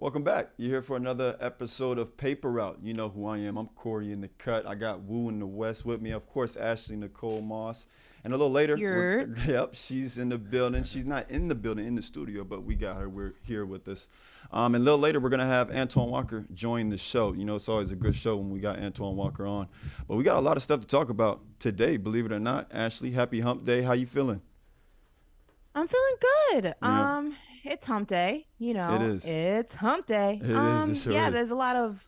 Welcome back. You're here for another episode of Paper Route. You know who I am. I'm Corey in the cut. I got Woo in the West with me. Of course, Ashley Nicole Moss. And a little later, yep, she's in the building. She's not in the building, in the studio, but we got her. We're here with us. And a little later, we're going to have Antoine Walker join the show. You know, it's always a good show when we got Antoine Walker on. But we got a lot of stuff to talk about today, believe it or not. Ashley, happy hump day. How you feeling? I'm feeling good. Yeah. It's hump day, you know. It is. It's hump day. It is. It sure Yeah, is. there's a lot of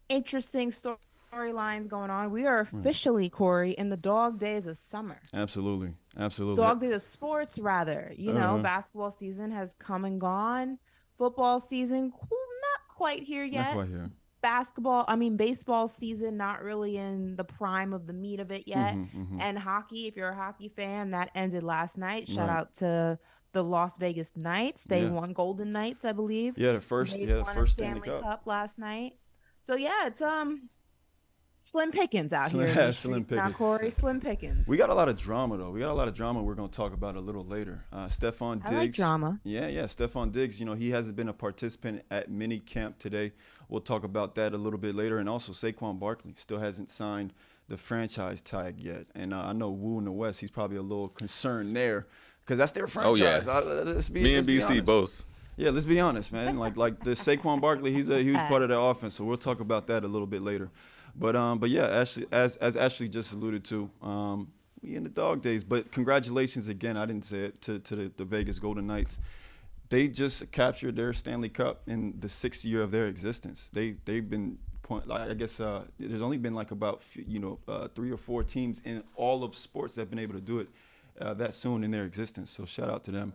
interesting storylines going on. We are officially, Corey, in the dog days of summer. Absolutely. Dog days of sports, rather. You know, basketball season has come and gone. Football season, not quite here yet. Not quite here. Baseball season, not really in the prime of the meat of it yet. And hockey, if you're a hockey fan, that ended last night. Shout out to the Las Vegas Knights. They won Golden Knights, I believe. Yeah, the first Stanley Cup last night. So yeah, it's slim pickings out here. Slim pickings. Now, Corey, slim pickings. We got a lot of drama though. We got a lot of drama we're gonna talk about a little later. Stephon Diggs. I like drama. Yeah. Stephon Diggs, you know, he hasn't been a participant at mini camp today. We'll talk about that a little bit later. And also Saquon Barkley still hasn't signed the franchise tag yet. And I know Woo in the West, he's probably a little concerned there because that's their franchise. Oh yeah. Me and BC both. Yeah, let's be honest, man. Like the Saquon Barkley, he's a huge part of the offense. So we'll talk about that a little bit later. But yeah, Ashley, as Ashley just alluded to, we in the dog days. But congratulations again. I didn't say it to the Vegas Golden Knights. They just captured their Stanley Cup in the 6th year of their existence. They've been I guess there's only been like about 3 or 4 teams in all of sports that have been able to do it that soon in their existence. So shout out to them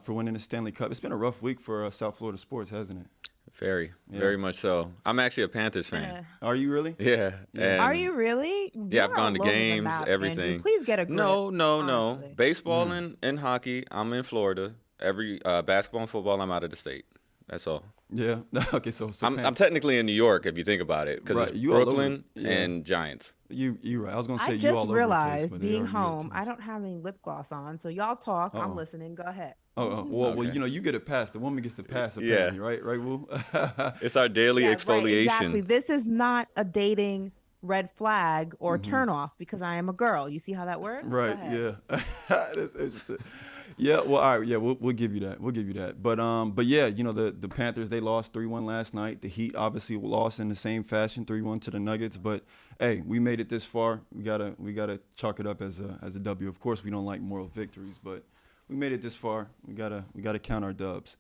for winning the Stanley Cup. It's been a rough week for South Florida sports, hasn't it? Very much so. I'm actually a Panthers fan. Are you really? Yeah. Are you really? Yeah, I've gone to games, everything. Andrew. Please get a grip. No. Baseball and hockey, I'm in Florida. Every basketball and football, I'm out of the state. That's all. Yeah. Okay. So I'm technically in New York if you think about it, because it's Brooklyn and Giants. You right. I was gonna say you all over the place. I just realized being home, I don't have any lip gloss on, so y'all talk. I'm listening. Go ahead. Well, you know, you get a pass. The woman gets the pass, apparently, right, Woo? It's our daily exfoliation. Right, exactly. This is not a dating red flag or turn off because I am a girl. You see how that works? Right. Yeah. That's interesting. Yeah, well, all right, yeah, we'll give you that. We'll give you that. But yeah, you know, the Panthers, they lost 3-1 last night. The Heat obviously lost in the same fashion, 3-1 to the Nuggets. But hey, we made it this far. We gotta chalk it up as a W. Of course, we don't like moral victories, but we made it this far. We gotta count our dubs.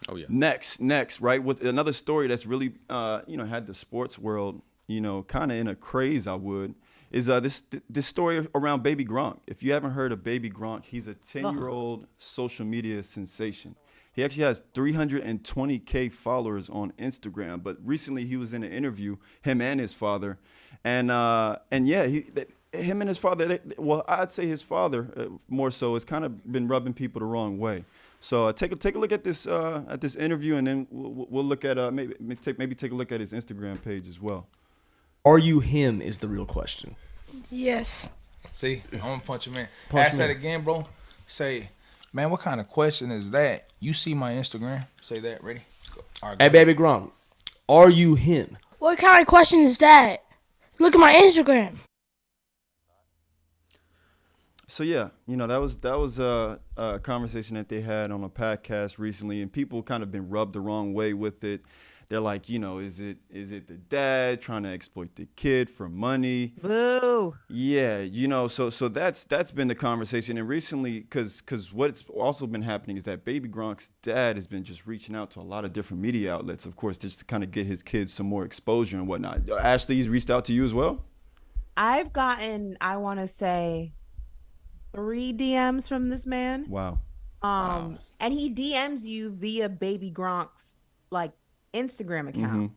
Oh yeah. Next, right? With another story that's really had the sports world, kind of in a craze, is this story around Baby Gronk. If you haven't heard of Baby Gronk, he's a 10-year-old social media sensation. He actually has 320K followers on Instagram. But recently he was in an interview, him and his father, and yeah, him and his father. I'd say his father more so has kind of been rubbing people the wrong way. So take a look at this interview, and then we'll look at maybe take a look at his Instagram page as well. Are you him is the real question. Yes. See, I'm gonna punch him in. Ask that again, bro. Say, man, what kind of question is that? You see my Instagram? Say that. Ready? All right, hey, Baby Gronk, are you him? What kind of question is that? Look at my Instagram. So yeah, that was a conversation that they had on a podcast recently, and people kind of been rubbed the wrong way with it. They're like, is it the dad trying to exploit the kid for money? Boo. Yeah, so that's been the conversation. And recently, because what's also been happening is that Baby Gronk's dad has been just reaching out to a lot of different media outlets, of course, just to kind of get his kids some more exposure and whatnot. Ashley, he's reached out to you as well? I've gotten, I want to say, 3 DMs from this man. Wow. And he DMs you via Baby Gronk's Instagram account.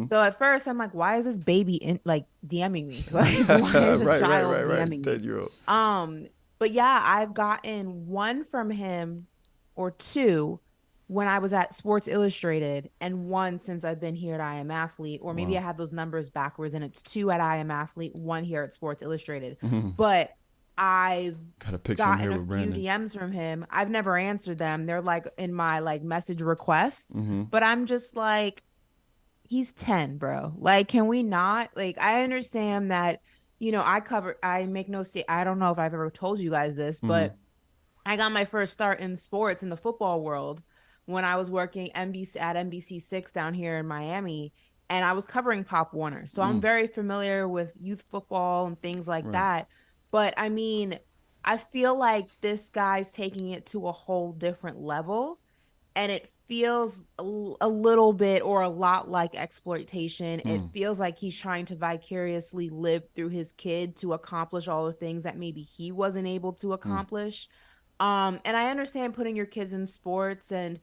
So at first I'm like, why is this baby DMing me? Why is a child DMing me? 10-year-old. But yeah, I've gotten 1 from him or 2 when I was at Sports Illustrated, and 1 since I've been here at I Am Athlete, or maybe I have those numbers backwards and it's 2 at I Am Athlete, 1 here at Sports Illustrated. But I've Got a picture gotten here a with few Brandon. DMs from him. I've never answered them. They're like in my like message request. Mm-hmm. But I'm just like, he's 10, bro. Like, can we not? Like, I understand that, I make no state. I don't know if I've ever told you guys this, Mm-hmm. but I got my first start in sports in the football world when I was working at NBC6 down here in Miami, and I was covering Pop Warner. So I'm very familiar with youth football and things like Right. that. But I mean, I feel like this guy's taking it to a whole different level, and it feels a little bit or a lot like exploitation. It feels like he's trying to vicariously live through his kid to accomplish all the things that maybe he wasn't able to accomplish. And I understand putting your kids in sports and,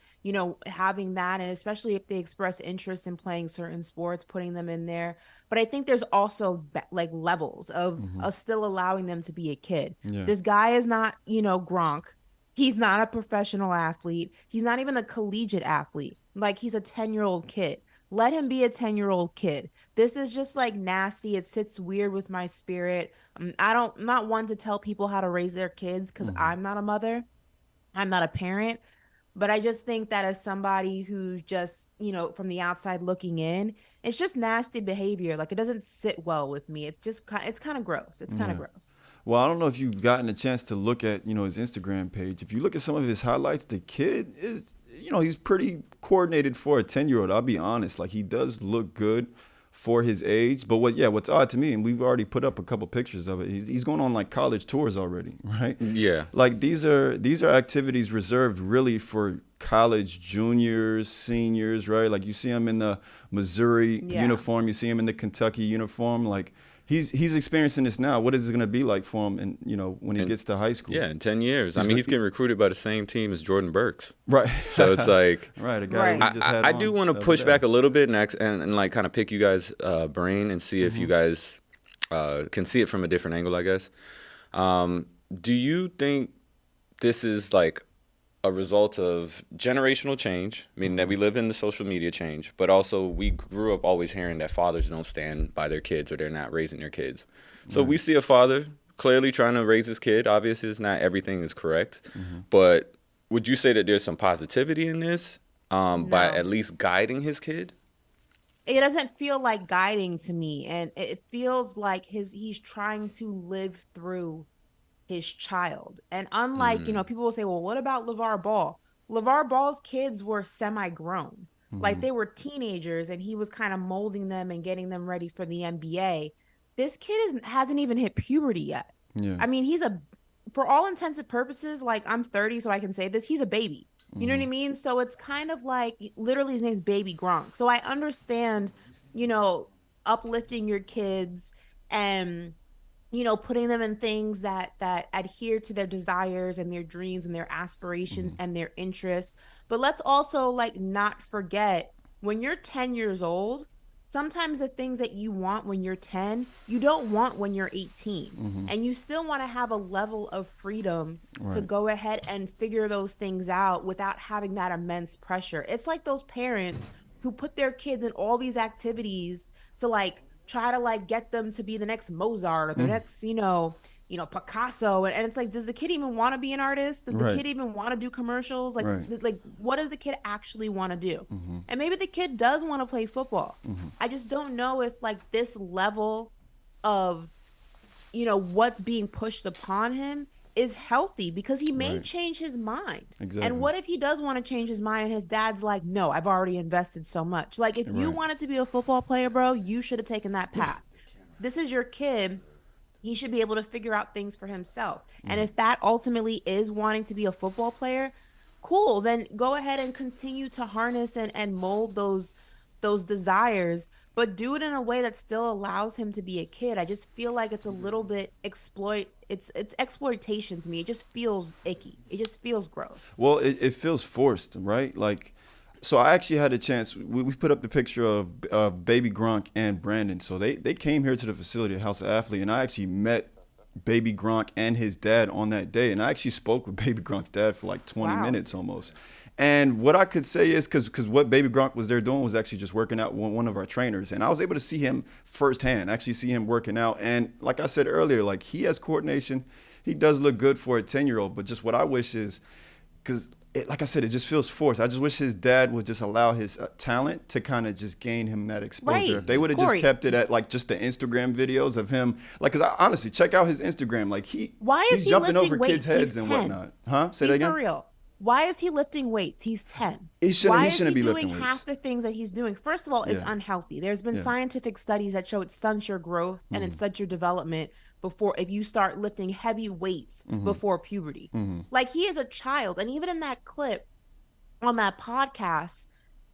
having that, and especially if they express interest in playing certain sports, putting them in there. But I think there's also like levels of still allowing them to be a kid. Yeah. This guy is not, Gronk. He's not a professional athlete. He's not even a collegiate athlete. Like, he's a 10-year-old kid. Let him be a 10-year-old kid. This is just like nasty. It sits weird with my spirit. I'm not one to tell people how to raise their kids because I'm not a mother. I'm not a parent. But I just think that as somebody who's just, from the outside looking in, it's just nasty behavior. Like, it doesn't sit well with me. It's just it's kind of gross. It's kind of gross. Well, I don't know if you've gotten a chance to look at, his Instagram page. If you look at some of his highlights, the kid is, he's pretty coordinated for a 10-year-old. I'll be honest. Like, he does look good for his age. But what's odd to me, and we've already put up a couple pictures of it, he's going on like college tours already, right? Yeah. Like, these are activities reserved really for college juniors, seniors, right? Like, you see him in the Missouri uniform, you see him in the Kentucky uniform. Like, he's experiencing this now. What is it going to be like for him, and when he gets to high school? Yeah, in 10 years. I mean, he's getting recruited by the same team as Jordan Burks. Right. So it's like, right, a guy we just had I on do want to the push other back day. a little bit and like kind of pick you guys' brain and see if you guys can see it from a different angle, I guess. Do you think this is like a result of generational change, meaning that we live in the social media change, but also we grew up always hearing that fathers don't stand by their kids or they're not raising their kids. So we see a father clearly trying to raise his kid. Obviously, it's not everything is correct, but would you say that there's some positivity in this by at least guiding his kid? It doesn't feel like guiding to me, and it feels like he's trying to live through his child. And unlike, people will say, well, what about LeVar Ball? LeVar Ball's kids were semi-grown. Like, they were teenagers, and he was kind of molding them and getting them ready for the NBA. This kid hasn't even hit puberty yet. Yeah. I mean, for all intents and purposes, like, I'm 30, so I can say this, he's a baby. You know what I mean? So it's kind of like, literally his name's Baby Gronk. So I understand, uplifting your kids and putting them in things that adhere to their desires and their dreams and their aspirations and their interests. But let's also like not forget, when you're 10 years old, sometimes the things that you want when you're 10, you don't want when you're 18. And you still want to have a level of freedom to go ahead and figure those things out without having that immense pressure. It's like those parents who put their kids in all these activities to like try to like get them to be the next Mozart or the next, Picasso. And it's like, does the kid even want to be an artist? Does the kid even want to do commercials? Like, what does the kid actually want to do? And maybe the kid does want to play football. I just don't know if like this level of, what's being pushed upon him is healthy, because he may change his mind. Exactly. And what if he does want to change his mind and his dad's like, no, I've already invested so much. Like, if you wanted to be a football player, bro, you should have taken that path. This is your kid. He should be able to figure out things for himself. And if that ultimately is wanting to be a football player, cool, then go ahead and continue to harness and mold those desires, but do it in a way that still allows him to be a kid. I just feel like it's a little bit it's exploitation to me. It just feels icky. It just feels gross. Well, it feels forced, right? Like, so I actually had a chance. We put up the picture of Baby Gronk and Brandon. So they came here to the facility at House of Athlete, and I actually met Baby Gronk and his dad on that day. And I actually spoke with Baby Gronk's dad for like 20 minutes almost. And what I could say is, because what Baby Gronk was there doing was actually just working out with one of our trainers. And I was able to see him firsthand, actually see him working out. And like I said earlier, like, he has coordination. he does look good for a 10-year-old. But just what I wish is, because like I said, it just feels forced. I just wish his dad would just allow his talent to kind of just gain him that exposure. Right. If they would have just kept it at like just the Instagram videos of him, like, because honestly, check out his Instagram. Like Why is he's he jumping lifting over kids' weights? heads He's and 10. whatnot. Huh? Say Be that again. For real. Why is he lifting weights? He's 10. He shouldn't be doing lifting weights. half the things that he's doing? First of all, it's unhealthy. There's been scientific studies that show it stunts your growth and it stunts your development before if you start lifting heavy weights before puberty. Like, he is a child. And even in that clip on that podcast,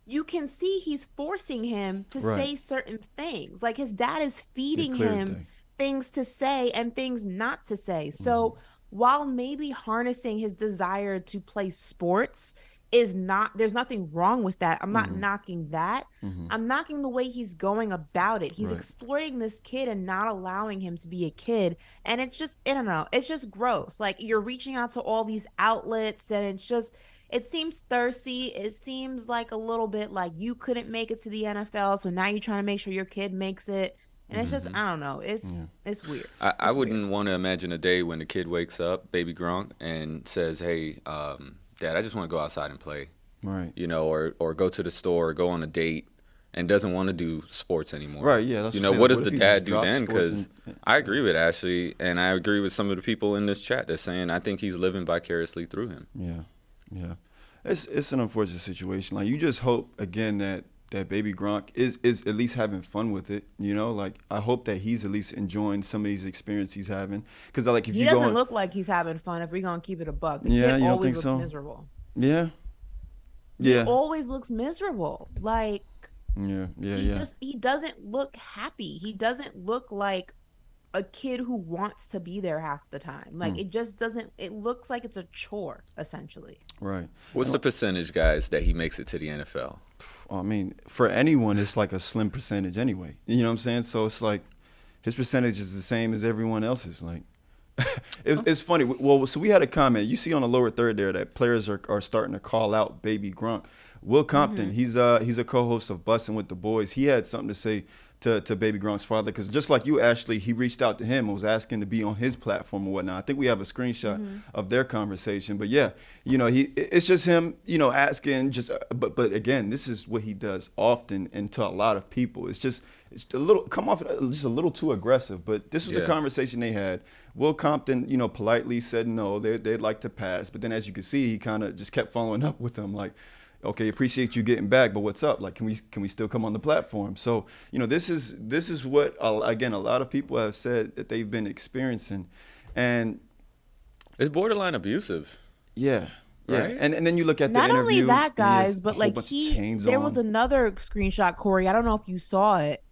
you can see he's forcing him to say certain things. Like, his dad is feeding him things to say and things not to say. So while maybe harnessing his desire to play sports is not, there's nothing wrong with that. I'm not knocking that. I'm knocking the way he's going about it. He's exploiting this kid and not allowing him to be a kid. And it's just, I don't know, it's just gross. Like, you're reaching out to all these outlets and it's just, it seems thirsty. It seems like a little bit like you couldn't make it to the NFL, so now you're trying to make sure your kid makes it. And it's just, I don't know. It's weird. I wouldn't want to imagine a day when the kid wakes up, baby Gronk, and says, "Hey, Dad, I just want to go outside and play." Right. You know, or go to the store, or go on a date, and doesn't want to do sports anymore. Right. Yeah. That's what does the dad do then? Because I agree with Ashley, and I agree with some of the people in this chat that's saying I think he's living vicariously through him. Yeah. Yeah. It's an unfortunate situation. Like, you just hope again that baby Gronk is at least having fun with it, you know? Like, I hope that he's at least enjoying some of these experiences he's having. Because, like, if he doesn't look like he's having fun if we're going to keep it a buck. The kid you don't always think looks so? miserable. Yeah. He always looks miserable. Like, he doesn't look happy. He doesn't look like a kid who wants to be there half the time. Like, it just doesn't, it looks like it's a chore, essentially. Right. What's the percentage, guys, that he makes it to the NFL? I mean, for anyone, it's like a slim percentage anyway. You know what I'm saying? So it's like his percentage is the same as everyone else's. Like, it's funny. Well, so we had a comment. You see on the lower third there that players are starting to call out baby Gronk. Will Compton, he's a co-host of Bussin' with the Boys. He had something to say to baby Gronk's father, because just like you, Ashley, he reached out to him and was asking to be on his platform or whatnot. I think we have a screenshot of their conversation. But yeah, you know, it's just him, you know, asking just. But again, this is what he does often, and to a lot of people, it's a little come off just a little too aggressive. But this was the conversation they had. Will Compton, you know, politely said no, they'd like to pass. But then, as you can see, he kind of just kept following up with them like, okay, appreciate you getting back, but what's up? Like, can we still come on the platform? So, you know, this is what again a lot of people have said that they've been experiencing, and it's borderline abusive. Yeah. Right? And then you look at the Not interview. only that, guys, but like there was on. another screenshot, Corey. I don't know if you saw it,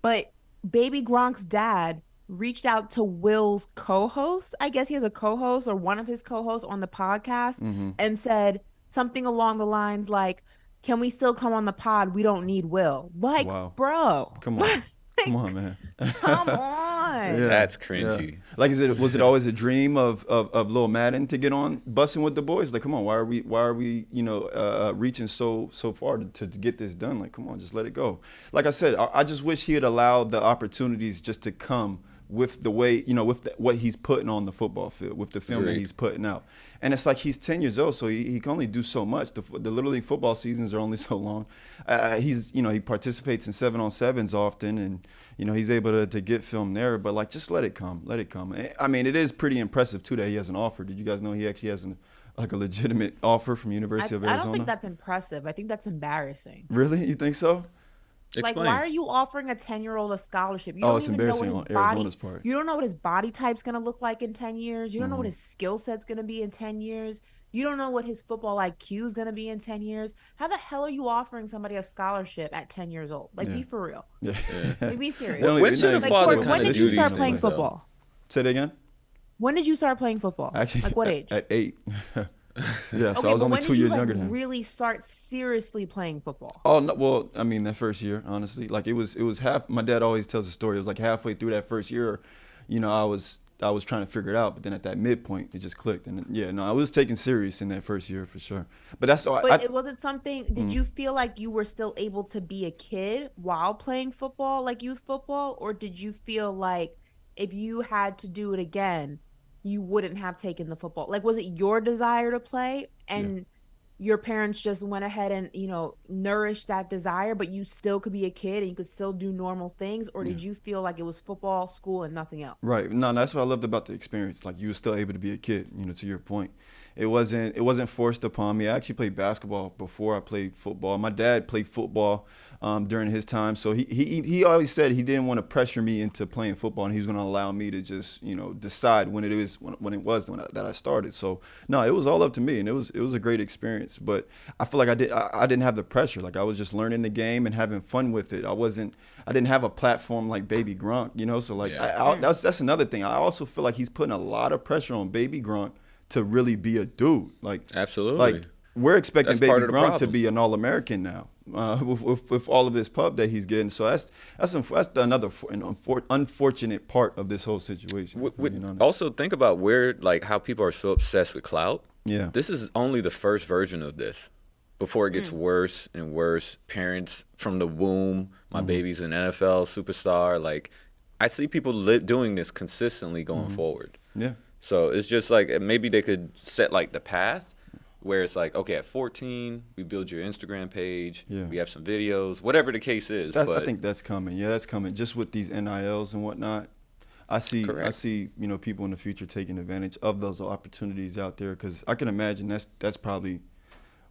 but baby Gronk's dad reached out to Will's co-host. I guess he has a co-host or one of his co-hosts on the podcast, and said something along the lines like, "Can we still come on the pod? We don't need Will." Like, bro, come on. Come on, man. Come on. That's cringy. Yeah. Like, was it always a dream of Lil Madden to get on Bussin' with the Boys? Like, come on, why are we you know reaching so far to get this done? Like, come on, just let it go. Like I said, I just wish he had allowed the opportunities just to come with the way, you know, with what he's putting on the football field, with the film that he's putting out. And it's like he's 10 years old, so he can only do so much. The Little League football seasons are only so long. He participates in 7-on-7s often, and, you know, he's able to get film there. But, like, just let it come. Let it come. I mean, it is pretty impressive, too, that he has an offer. Did you guys know he actually has a legitimate offer from University of Arizona? I don't think that's impressive. I think that's embarrassing. Really? You think so? Like, Explain. why are you offering a 10-year-old a scholarship? You It's embarrassing on Arizona's part. You don't know what his body type's going to look like in 10 years. You don't know what his skill set's going to be in 10 years. You don't know what his football IQ is going to be in 10 years. How the hell are you offering somebody a scholarship at 10 years old? Like, be for real. Yeah. Like, be serious. When should a father Corey, kind when of did do you these start things, playing though? football? Say that again? When did you start playing football? Actually, like, what age? At 8. Yeah, so Okay, I was but only when 2 did you, years like, younger than him. really start seriously playing football? Oh no, well, I mean that first year, honestly, like it was half. My dad always tells the story. It was like halfway through that first year, you know, I was trying to figure it out, but then at that midpoint, it just clicked. And yeah, no, I was taking serious in that first year for sure. But that's all. But was it something? Did you feel like you were still able to be a kid while playing football, like youth football, or did you feel like if you had to do it again, you wouldn't have taken the football? Like, was it your desire to play and your parents just went ahead and, nourished that desire, but you still could be a kid and you could still do normal things? Or did you feel like it was football, school, and nothing else? Right. No, that's what I loved about the experience. Like, you were still able to be a kid, to your point. It wasn't forced upon me. I actually played basketball before I played football. My dad played football during his time, so he always said he didn't want to pressure me into playing football, and he was going to allow me to just decide when that I started. So no, it was all up to me, and it was a great experience. But I feel like I didn't have the pressure. Like, I was just learning the game and having fun with it. I didn't have a platform like Baby Gronk, So like that's another thing. I also feel like he's putting a lot of pressure on Baby Gronk to really be a dude. Like, absolutely. Like, we're expecting That's Baby part of the Gronk to problem. be an All-American now with all of this pub that he's getting. So that's another unfortunate part of this whole situation. Also, think about how people are so obsessed with clout. Yeah. This is only the first version of this. Before it gets worse and worse, parents from the womb, my baby's an NFL superstar. Like, I see people doing this consistently going forward. Yeah. So it's just like maybe they could set like the path where it's like, okay, at 14, we build your Instagram page. Yeah. We have some videos, whatever the case is. I think that's coming. Yeah, that's coming. Just with these NILs and whatnot, I see people in the future taking advantage of those opportunities out there, because I can imagine that's probably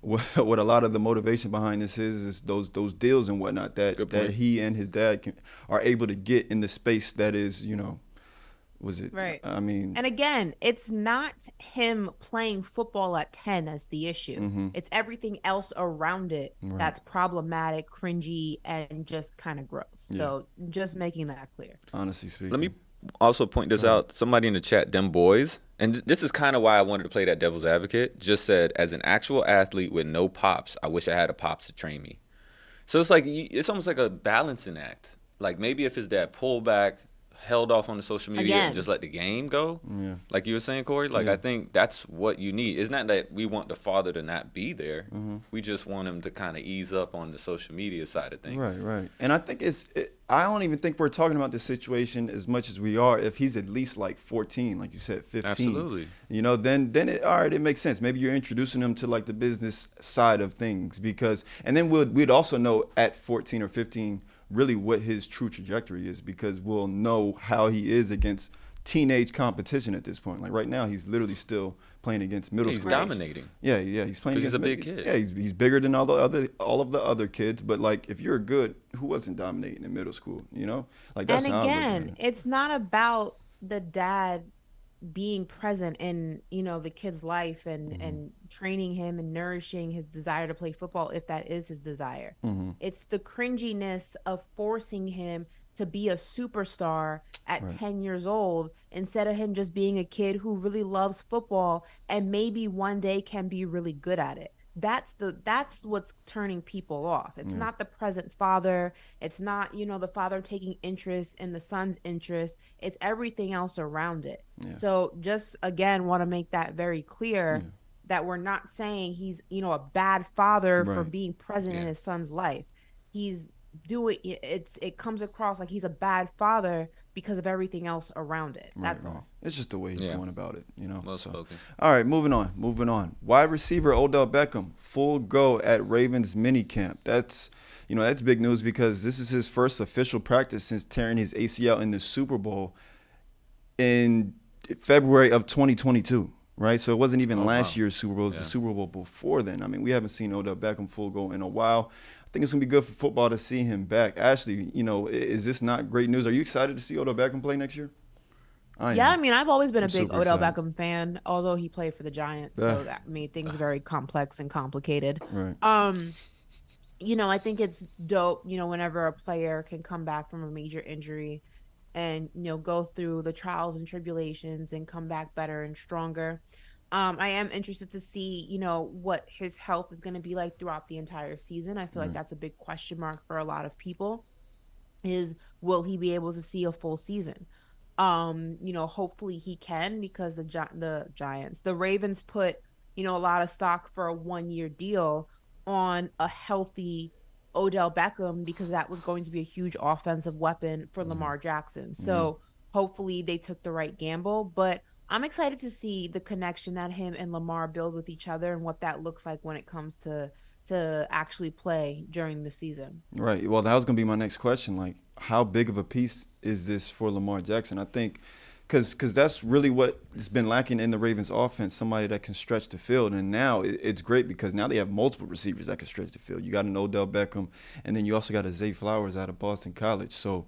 what a lot of the motivation behind this is those deals and whatnot that he and his dad are able to get in the space that is, was it? Right. I mean, and again, it's not him playing football at 10 that's the issue. It's everything else around it that's problematic, cringy, and just kind of gross. So just making that clear. Honestly speaking. Let me also point this out. Somebody in the chat, them boys, and this is kind of why I wanted to play that devil's advocate, just said, as an actual athlete with no pops, I wish I had a pops to train me. So it's like, it's almost like a balancing act. Like, maybe if his dad pulled back, held off on the social media and just let the game go, like you were saying, Corey. Like, I think that's what you need. It's not that we want the father to not be there. We just want him to kind of ease up on the social media side of things. Right. And I think I don't even think we're talking about this situation as much as we are if he's at least like 14, like you said, 15. Absolutely. Then it makes sense. Maybe you're introducing him to like the business side of things, and then we'd also know at 14 or 15 really what his true trajectory is, because we'll know how he is against teenage competition at this point. Like, right now, he's literally still playing against middle school. He's dominating. Yeah, he's playing. He's a big kid. Yeah, he's bigger than all of the other kids. But like, if you're good, who wasn't dominating in middle school? Like, that's and how again, it's not about the dad being present in the kid's life and training him and nourishing his desire to play football, if that is his desire. It's the cringiness of forcing him to be a superstar at 10 years old, instead of him just being a kid who really loves football and maybe one day can be really good at it. That's what's turning people off. It's not the present father. It's not, the father taking interest in the son's interest. It's everything else around it. Yeah. So just, again, want to make that very clear that we're not saying he's, a bad father for being present in his son's life. He's doing it comes across like he's a bad father because of everything else around it. That's all. It's just the way he's going about it, Well spoken. All right, moving on. Wide receiver Odell Beckham, full go at Ravens minicamp. That's big news, because this is his first official practice since tearing his ACL in the Super Bowl in February of 2022. Right, so it wasn't even last year's Super Bowl; it was the Super Bowl before then. I mean, we haven't seen Odell Beckham full go in a while. I think it's gonna be good for football to see him back. Ashley, is this not great news? Are you excited to see Odell Beckham play next year? I mean, I've always been a big Odell Beckham fan, although he played for the Giants, so that made things very complex and complicated. Right. I think it's dope, whenever a player can come back from a major injury and go through the trials and tribulations and come back better and stronger. I am interested to see what his health is going to be like throughout the entire season. I feel like that's a big question mark for a lot of people, is will he be able to see a full season? Hopefully he can, because the Ravens put a lot of stock for a 1-year deal on a healthy Odell Beckham, because that was going to be a huge offensive weapon for Lamar Jackson. So hopefully they took the right gamble, but I'm excited to see the connection that him and Lamar build with each other and what that looks like when it comes to actually play during the season. Right. Well, that was going to be my next question. Like, how big of a piece is this for Lamar Jackson? I think because that's really what has been lacking in the Ravens offense, somebody that can stretch the field. And now it's great because now they have multiple receivers that can stretch the field. You got an Odell Beckham, and then you also got a Zay Flowers out of Boston College. So,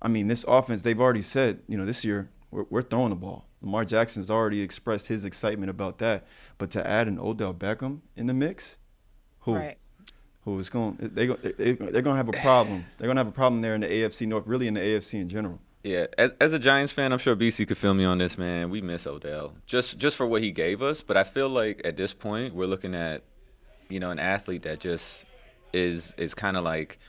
I mean, this offense, they've already said, this year we're throwing the ball. Lamar Jackson's already expressed his excitement about that. But to add an Odell Beckham in the mix, Right. who is going? They're gonna have a problem. They're gonna have a problem there in the AFC North, really in the AFC in general. Yeah, as a Giants fan, I'm sure BC could feel me on this, man. We miss Odell just for what he gave us, but I feel like at this point we're looking at, an athlete that just is kind of like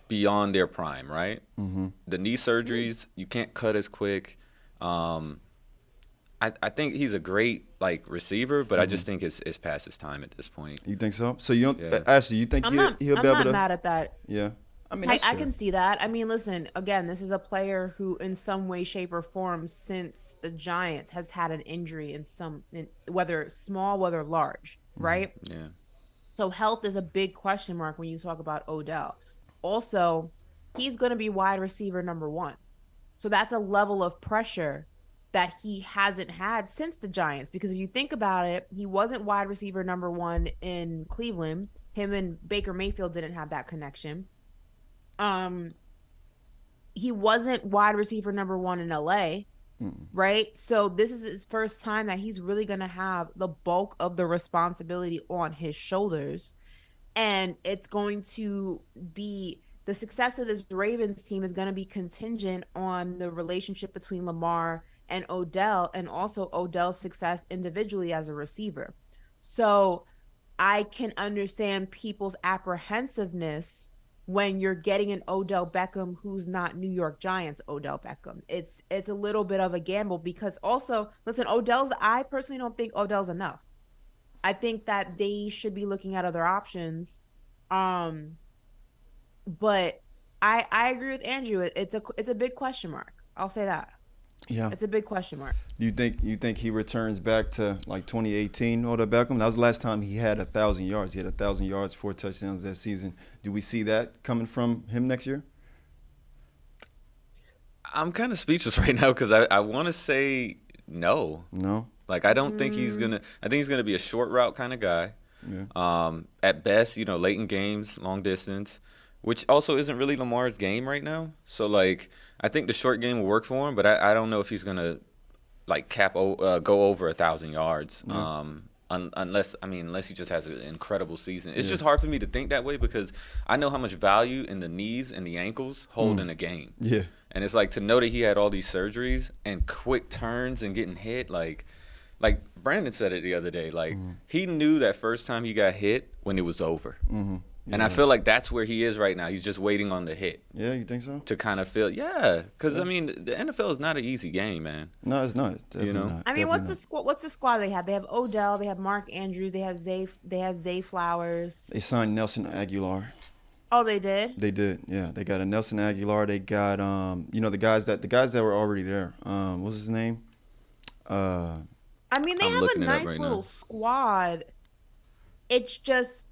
beyond their prime, right? Mm-hmm. The knee surgeries, you can't cut as quick. I think he's a great receiver, but I just think it's past his time at this point. You think so? So you don't, Ashley? You think he'll be able to? I'm not mad at that. Yeah. I mean, I can see that. I mean, listen, again, this is a player who in some way, shape, or form since the Giants has had an injury whether small, whether large, right? Yeah. So health is a big question mark when you talk about Odell. Also, he's going to be wide receiver number 1. So that's a level of pressure that he hasn't had since the Giants. Because if you think about it, he wasn't wide receiver number 1 in Cleveland. Him and Baker Mayfield didn't have that connection. He wasn't wide receiver number 1 in LA, right? So this is his first time that he's really going to have the bulk of the responsibility on his shoulders. And it's going to be the success of this Ravens team is going to be contingent on the relationship between Lamar and Odell, and also Odell's success individually as a receiver. So I can understand people's apprehensiveness when you're getting an Odell Beckham who's not New York Giants Odell Beckham. It's a little bit of a gamble because also, listen, I personally don't think Odell's enough. I think that they should be looking at other options. But I agree with Andrew. It's a big question mark. I'll say that. Yeah. It's a big question mark. You think he returns back to 2018 Odell Beckham? That was the last time he had 1,000 yards. He had 1,000 yards, 4 touchdowns that season. Do we see that coming from him next year? I'm kind of speechless right now because I want to say no. No? I don't think he's going to – I think he's going to be a short route kind of guy. Yeah. At best, late in games, long distance, which also isn't really Lamar's game right now. So, I think the short game will work for him, but I don't know if he's going to, go over 1,000 yards. Unless he just has an incredible season. It's just hard for me to think that way because I know how much value in the knees and the ankles hold in a game. Yeah. And it's to know that he had all these surgeries and quick turns and getting hit, like Brandon said it the other day, he knew that first time he got hit when it was over. Mm-hmm. Yeah. And I feel like that's where he is right now. He's just waiting on the hit. Yeah, you think so? To kind of feel, because the NFL is not an easy game, man. No, it's not. Definitely not. I mean, what's the squad they have? They have Odell, they have Mark Andrews, they have Zay Flowers. They signed Nelson Aguilar. Oh, they did? They did, yeah. They got a Nelson Aguilar. They got the guys that were already there. What's his name? I mean, they have a nice little squad. It's just,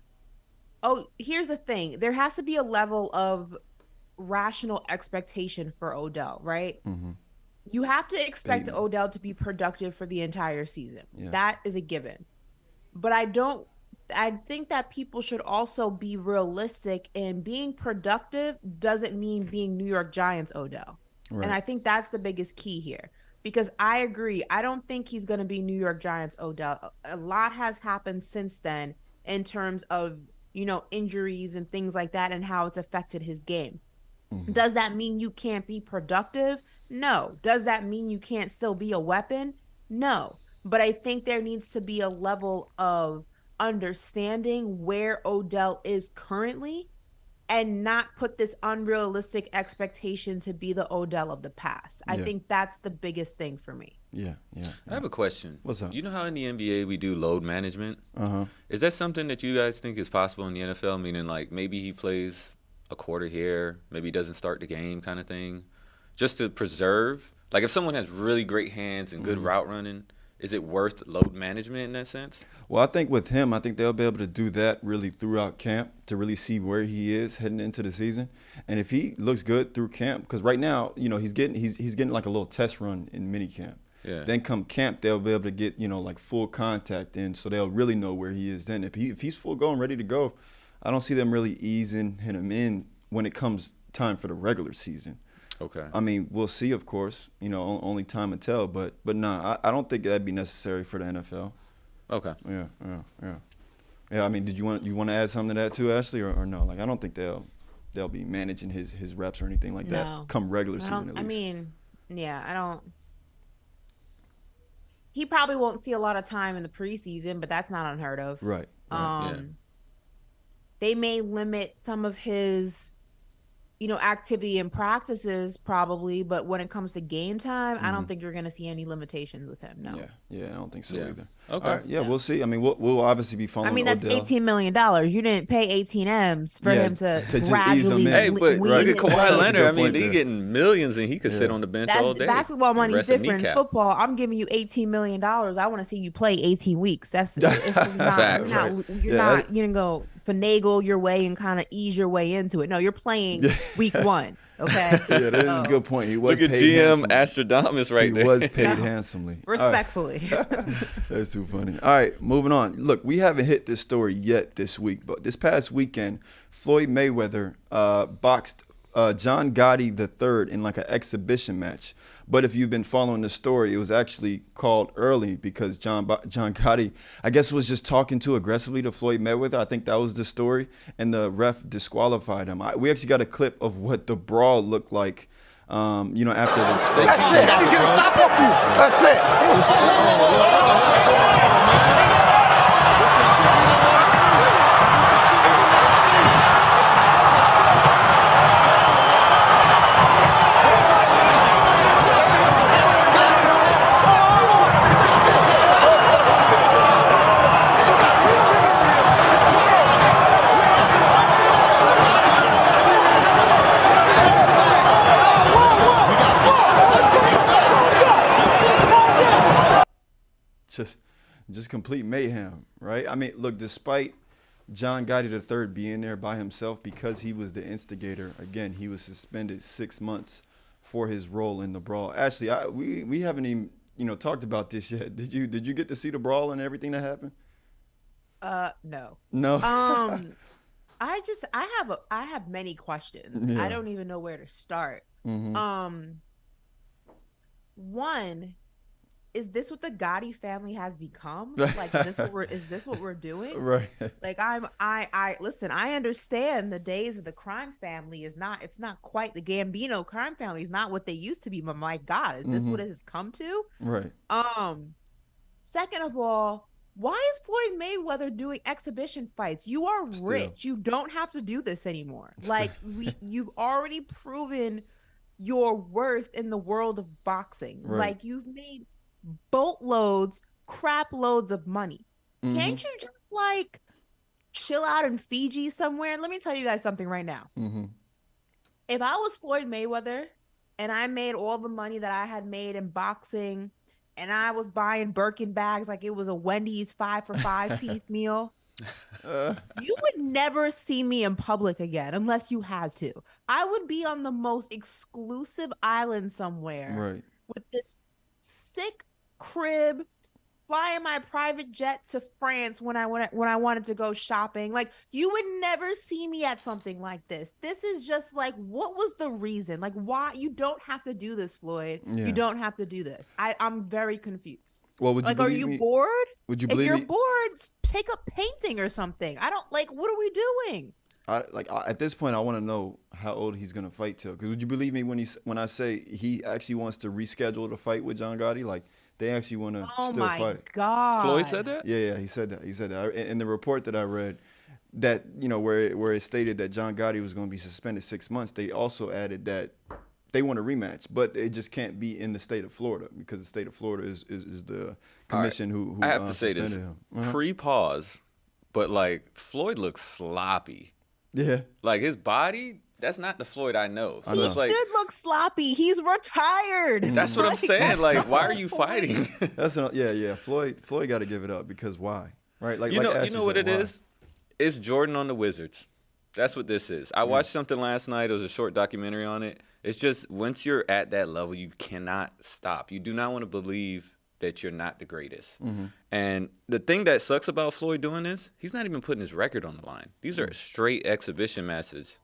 here's the thing. There has to be a level of rational expectation for Odell, right? Mm-hmm. You have to expect Odell to be productive for the entire season. Yeah. That is a given. But I think that people should also be realistic, and being productive doesn't mean being New York Giants Odell. Right. And I think that's the biggest key here. Because I agree, I don't think he's going to be New York Giants Odell. A lot has happened since then in terms of, injuries and things like that and how it's affected his game. Mm-hmm. Does that mean you can't be productive? No. Does that mean you can't still be a weapon? No. But I think there needs to be a level of understanding where Odell is currently and not put this unrealistic expectation to be the Odell of the past. I think that's the biggest thing for me. Yeah. I have a question. What's up? You know how in the NBA we do load management? Uh-huh. Is that something that you guys think is possible in the NFL? Meaning, maybe he plays a quarter here, maybe he doesn't start the game kind of thing, just to preserve? If someone has really great hands and good route running, is it worth load management in that sense? Well, I think with him, I think they'll be able to do that really throughout camp to really see where he is heading into the season. And if he looks good through camp, because right now, he's getting like a little test run in mini camp. Yeah. Then come camp, they'll be able to get, like full contact in, so they'll really know where he is then. If he's full going, ready to go, I don't see them really easing him in when it comes time for the regular season. Okay. I mean, we'll see, of course. Only time will tell. But nah, I don't think that'd be necessary for the NFL. Okay. Yeah. I mean, did you want to add something to that too, Ashley, or no? Like, I don't think they'll be managing his reps or anything like that come regular season. At least. I mean, yeah, I don't. He probably won't see a lot of time in the preseason, but that's not unheard of. Right. Yeah. They may limit some of his, activity and practices probably, but when it comes to game time, I don't think you're going to see any limitations with him. No. Yeah, I don't think so either. Okay. All right, we'll see. I mean, we'll obviously be following. I mean, that's Odell. $18 million. You didn't pay 18 M's for him to just gradually. ease him in. Hey, but look at Kawhi That's a Leonard. good I mean, point he there. getting millions, and he could sit on the bench all day. Basketball money is Rest of different. kneecap. Football, I'm giving you $18 million. I want to see you play 18 weeks. It's just not. Facts. You're not. You didn't go finagle your way and kind of ease your way into it. No, you're playing week 1. Okay. Yeah, that is a good point. He was Look at paid GM handsomely. Astradamus right there. He was paid handsomely. Respectfully. All right. That's too funny. All right, moving on. Look, we haven't hit this story yet this week, but this past weekend, Floyd Mayweather boxed John Gotti III in like an exhibition match. But if you've been following the story, it was actually called early because John Gotti, I guess, was just talking too aggressively to Floyd Mayweather. I think that was the story, and the ref disqualified him. We actually got a clip of what the brawl looked like, after the. That's it. Gotta get a stop up you. That's Just complete mayhem, right? I mean, look, despite John Gotti III being there by himself because he was the instigator, again, he was suspended 6 months for his role in the brawl. Actually, we haven't even talked about this yet. Did you get to see the brawl and everything that happened? No. No. I have many questions. Yeah. I don't even know where to start. Mm-hmm. One, is this what the Gotti family has become? Like, is this what we're doing? Right. Like, I listen, I understand the days of the crime family it's not quite the Gambino crime family is not what they used to be, but my God, is this what it has come to? Right. Second of all, why is Floyd Mayweather doing exhibition fights? You are rich. You don't have to do this anymore. Like, you've already proven your worth in the world of boxing. Right. Like, you've made boatloads, crap loads of money. Can't you just like chill out in Fiji somewhere? Let me tell you guys something right now. If I was Floyd Mayweather and I made all the money that I had made in boxing and I was buying Birkin bags like it was a Wendy's 5 for $5 piece meal, you would never see me in public again unless you had to. I would be on the most exclusive island somewhere, Right. with this sick crib, flying my private jet to France when I wanted to go shopping. Like, you would never see me at something like this. This is just like, what was the reason? Like, why? You don't have to do this, Floyd. Yeah. You don't have to do this. I'm very confused. Well, would you Like, are believe you me? bored? Would you If believe you're me? bored, take up painting or something. I don't like. What are we doing? At this point, I want to know how old he's gonna fight till. Because would you believe me when I say he actually wants to reschedule the fight with John Gotti? Like, they actually want to Oh still my fight. God. Floyd said that? Yeah, he said that. In the report that I read, that where it stated that John Gotti was going to be suspended 6 months, they also added that they want a rematch, but it just can't be in the state of Florida because the state of Florida is the commission who I have to say this suspended him. pre-pause, but like Floyd looks sloppy. Yeah. Like his body that's not the Floyd I know. I So know. it's like, Dude looks sloppy. He's retired. that's what I'm saying. Like, why are you the whole fighting? Yeah. Floyd got to give it up because why? Right? Like You know Ashley what said, it why? is? It's Jordan on the Wizards. That's what this is. I watched something last night. It was a short documentary on it. It's just once you're at that level, you cannot stop. You do not want to believe that you're not the greatest. And the thing that sucks about Floyd doing this, he's not even putting his record on the line. These are straight exhibition matches.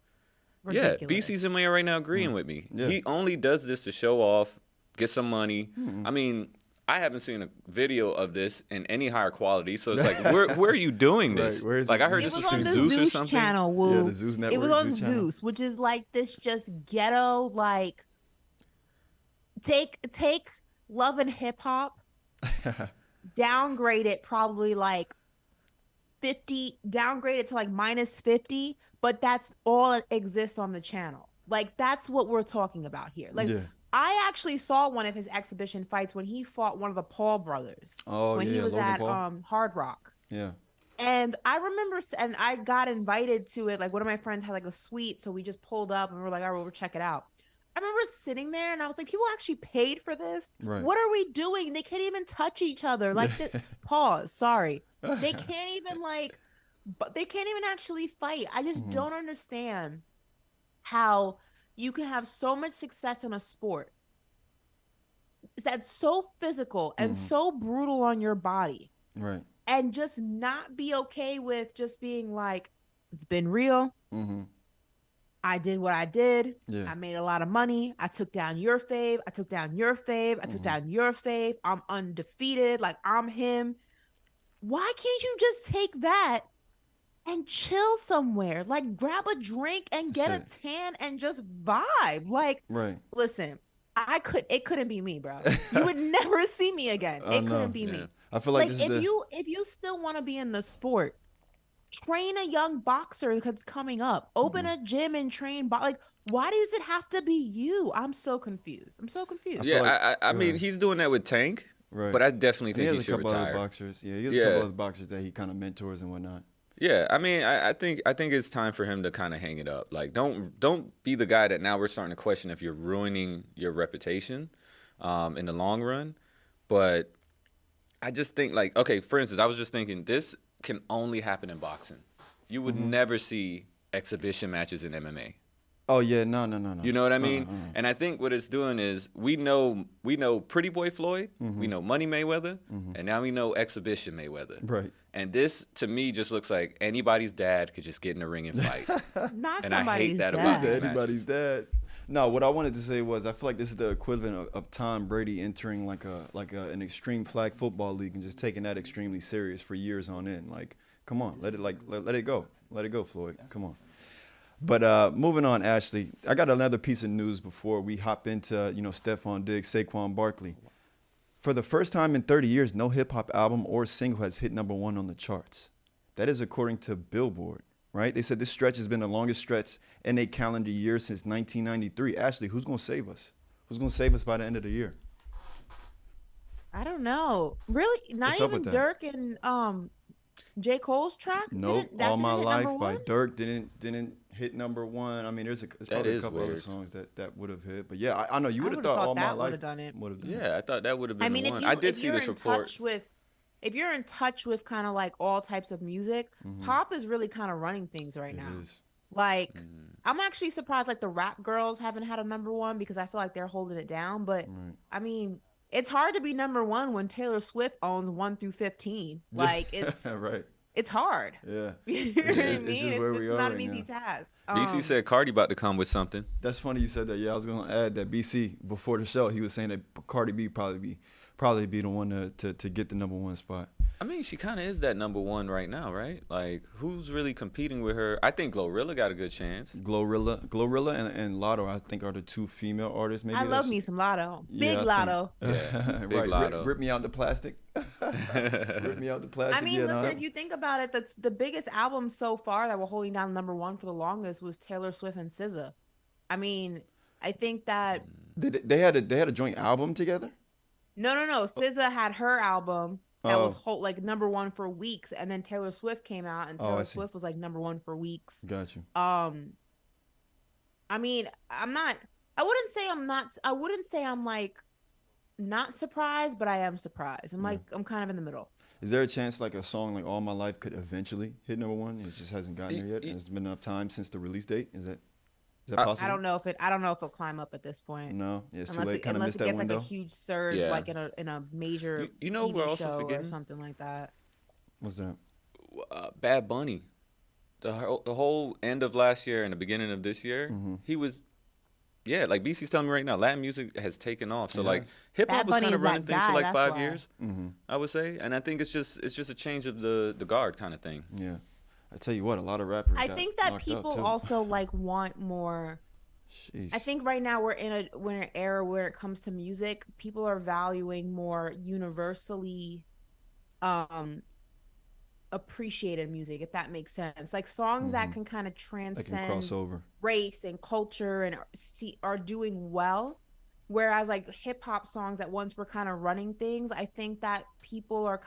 Ridiculous. Yeah, BC's in there right now agreeing with me. Yeah. He only does this to show off, get some money. I mean, I haven't seen a video of this in any higher quality, so it's like, where are you doing this? Right, where is Like, this? I heard It this was was on through the Zeus or Zeus something. channel, Woo. Yeah, the Zeus Network. It was on Zeus channel. Zeus, which is like this just ghetto, like take Love and Hip Hop, downgrade it probably like 50, downgrade it to like -50, but that's all that exists on the channel. Like that's what we're talking about here. Like Yeah. I actually saw one of his exhibition fights when he fought one of the Paul brothers. Oh, when yeah, he was Logan at Paul. Hard Rock. Yeah. And I remember, and I got invited to it. Like one of my friends had like a suite, so we just pulled up and we were like, "All right, we'll check it out." I remember sitting there and I was like, "People actually paid for this? Right. What are we doing? They can't even touch each other." Like, pause. Sorry, they can't even but they can't even actually fight. I just don't understand how you can have so much success in a sport that's so physical and so brutal on your body. Right. And just not be okay with just being like, it's been real. I did what I did. Yeah. I made a lot of money. I took down your fave. I took down your fave. I took down your fave. I'm undefeated. Like I'm him. Why can't you just take that and chill somewhere? Like grab a drink and get That's a tan and just vibe. Like, Right. listen, it couldn't be me, bro. You would never see me again. I It know. couldn't be me. I feel like this is if you still want to be in the sport, train a young boxer that's coming up. Open a gym and train. Like, why does it have to be you? I'm so confused. Yeah, I mean, he's doing that with Tank, Right. but I definitely he think has he a should couple other retire. boxers. Yeah, he has a couple other boxers that he kind of mentors and whatnot. Yeah, I mean, I think it's time for him to kind of hang it up. Like, don't be the guy that now we're starting to question if you're ruining your reputation in the long run. But I just think, like, okay, for instance, I was just thinking this can only happen in boxing. You would never see exhibition matches in MMA. Oh yeah, no. You know what I mean? And I think what it's doing is we know Pretty Boy Floyd, we know Money Mayweather, and now we know Exhibition Mayweather. Right. And this to me just looks like anybody's dad could just get in the ring and fight. Not And I somebody's hate that dad. about these Anybody's dad. No, what I wanted to say was I feel like this is the equivalent of Tom Brady entering an extreme flag football league and just taking that extremely serious for years on end. Like, come on, let it go, Floyd. Come on. But moving on, Ashley, I got another piece of news before we hop into Stephon Diggs, Saquon Barkley. For the first time in 30 years, no hip hop album or single has hit #1 on the charts. That is according to Billboard. Right? They said this stretch has been the longest stretch in a calendar year since 1993. Ashley, who's going to save us? Who's going to save us by the end of the year? I don't know. Really? Not What's up even with that? Dirk and J. Cole's track? Nope. That All My didn't hit Life number by one? Dirk didn't hit #1. I mean, there's probably a couple other weird. songs that would have hit. But yeah, I know you I would have would've thought thought All My that Life would've done it. would have done. Yeah, I thought that would have been I the mean, one. I did if see you're this in report. touch with, if you're in touch with kind of like all types of music, pop is really kind of running things right now. It is. Like, I'm actually surprised like the rap girls haven't had a #1 because I feel like they're holding it down. But Right. I mean, it's hard to be #1 when Taylor Swift owns 1 through 15. Like it's right. it's hard. Yeah. You know what I It's mean? just where we It's are not right an easy now. task. BC said Cardi about to come with something. That's funny you said that. Yeah, I was gonna add that BC before the show, he was saying that Cardi B probably be the one to get the #1 spot. I mean, she kind of is that #1 right now, right? Like, who's really competing with her? I think Glorilla got a good chance. Glorilla and Lotto, I think, are the two female artists. Maybe I love me some Lotto. Yeah, I Big think- Lotto. Yeah, Big right. Lotto. Rip me out the plastic. Rip me out the plastic. I mean, yeah, listen, no, if you think about it, that's the biggest album so far that were holding down #1 for the longest was Taylor Swift and SZA. I mean, I think that they had a joint album together. no. SZA had her album that was Oh. #1 for weeks, and then Taylor Swift came out, and Oh, I Taylor see. Swift was like #1 for weeks. Got you. I mean, I wouldn't say I'm not. I wouldn't say I'm like not surprised, but I am surprised. I'm kind of in the middle. Is there a chance like a song like All My Life could eventually hit number one? It just hasn't gotten there yet. And it's been enough time since the release date. Is that possible? I don't know if it'll climb up at this point. No, yeah, it's too late. Kind of Unless missed it that gets window. like a huge surge, like in a major TV we're also show forgetting? or something like that. What's that? Bad Bunny. The whole end of last year and the beginning of this year, he was. Yeah, like BC's telling me right now, Latin music has taken off. So like hip hop was kind of running things for like 5 years, I would say, and I think it's just a change of the guard kind of thing. Yeah, I tell you what, a lot of rappers. I think that people also like want more. Sheesh. I think right now we're in an era where it comes to music, people are valuing more universally appreciated music, if that makes sense. Like songs that can kind of transcend crossover race and culture and are doing well. Whereas like hip hop songs that once were kind of running things, I think that people are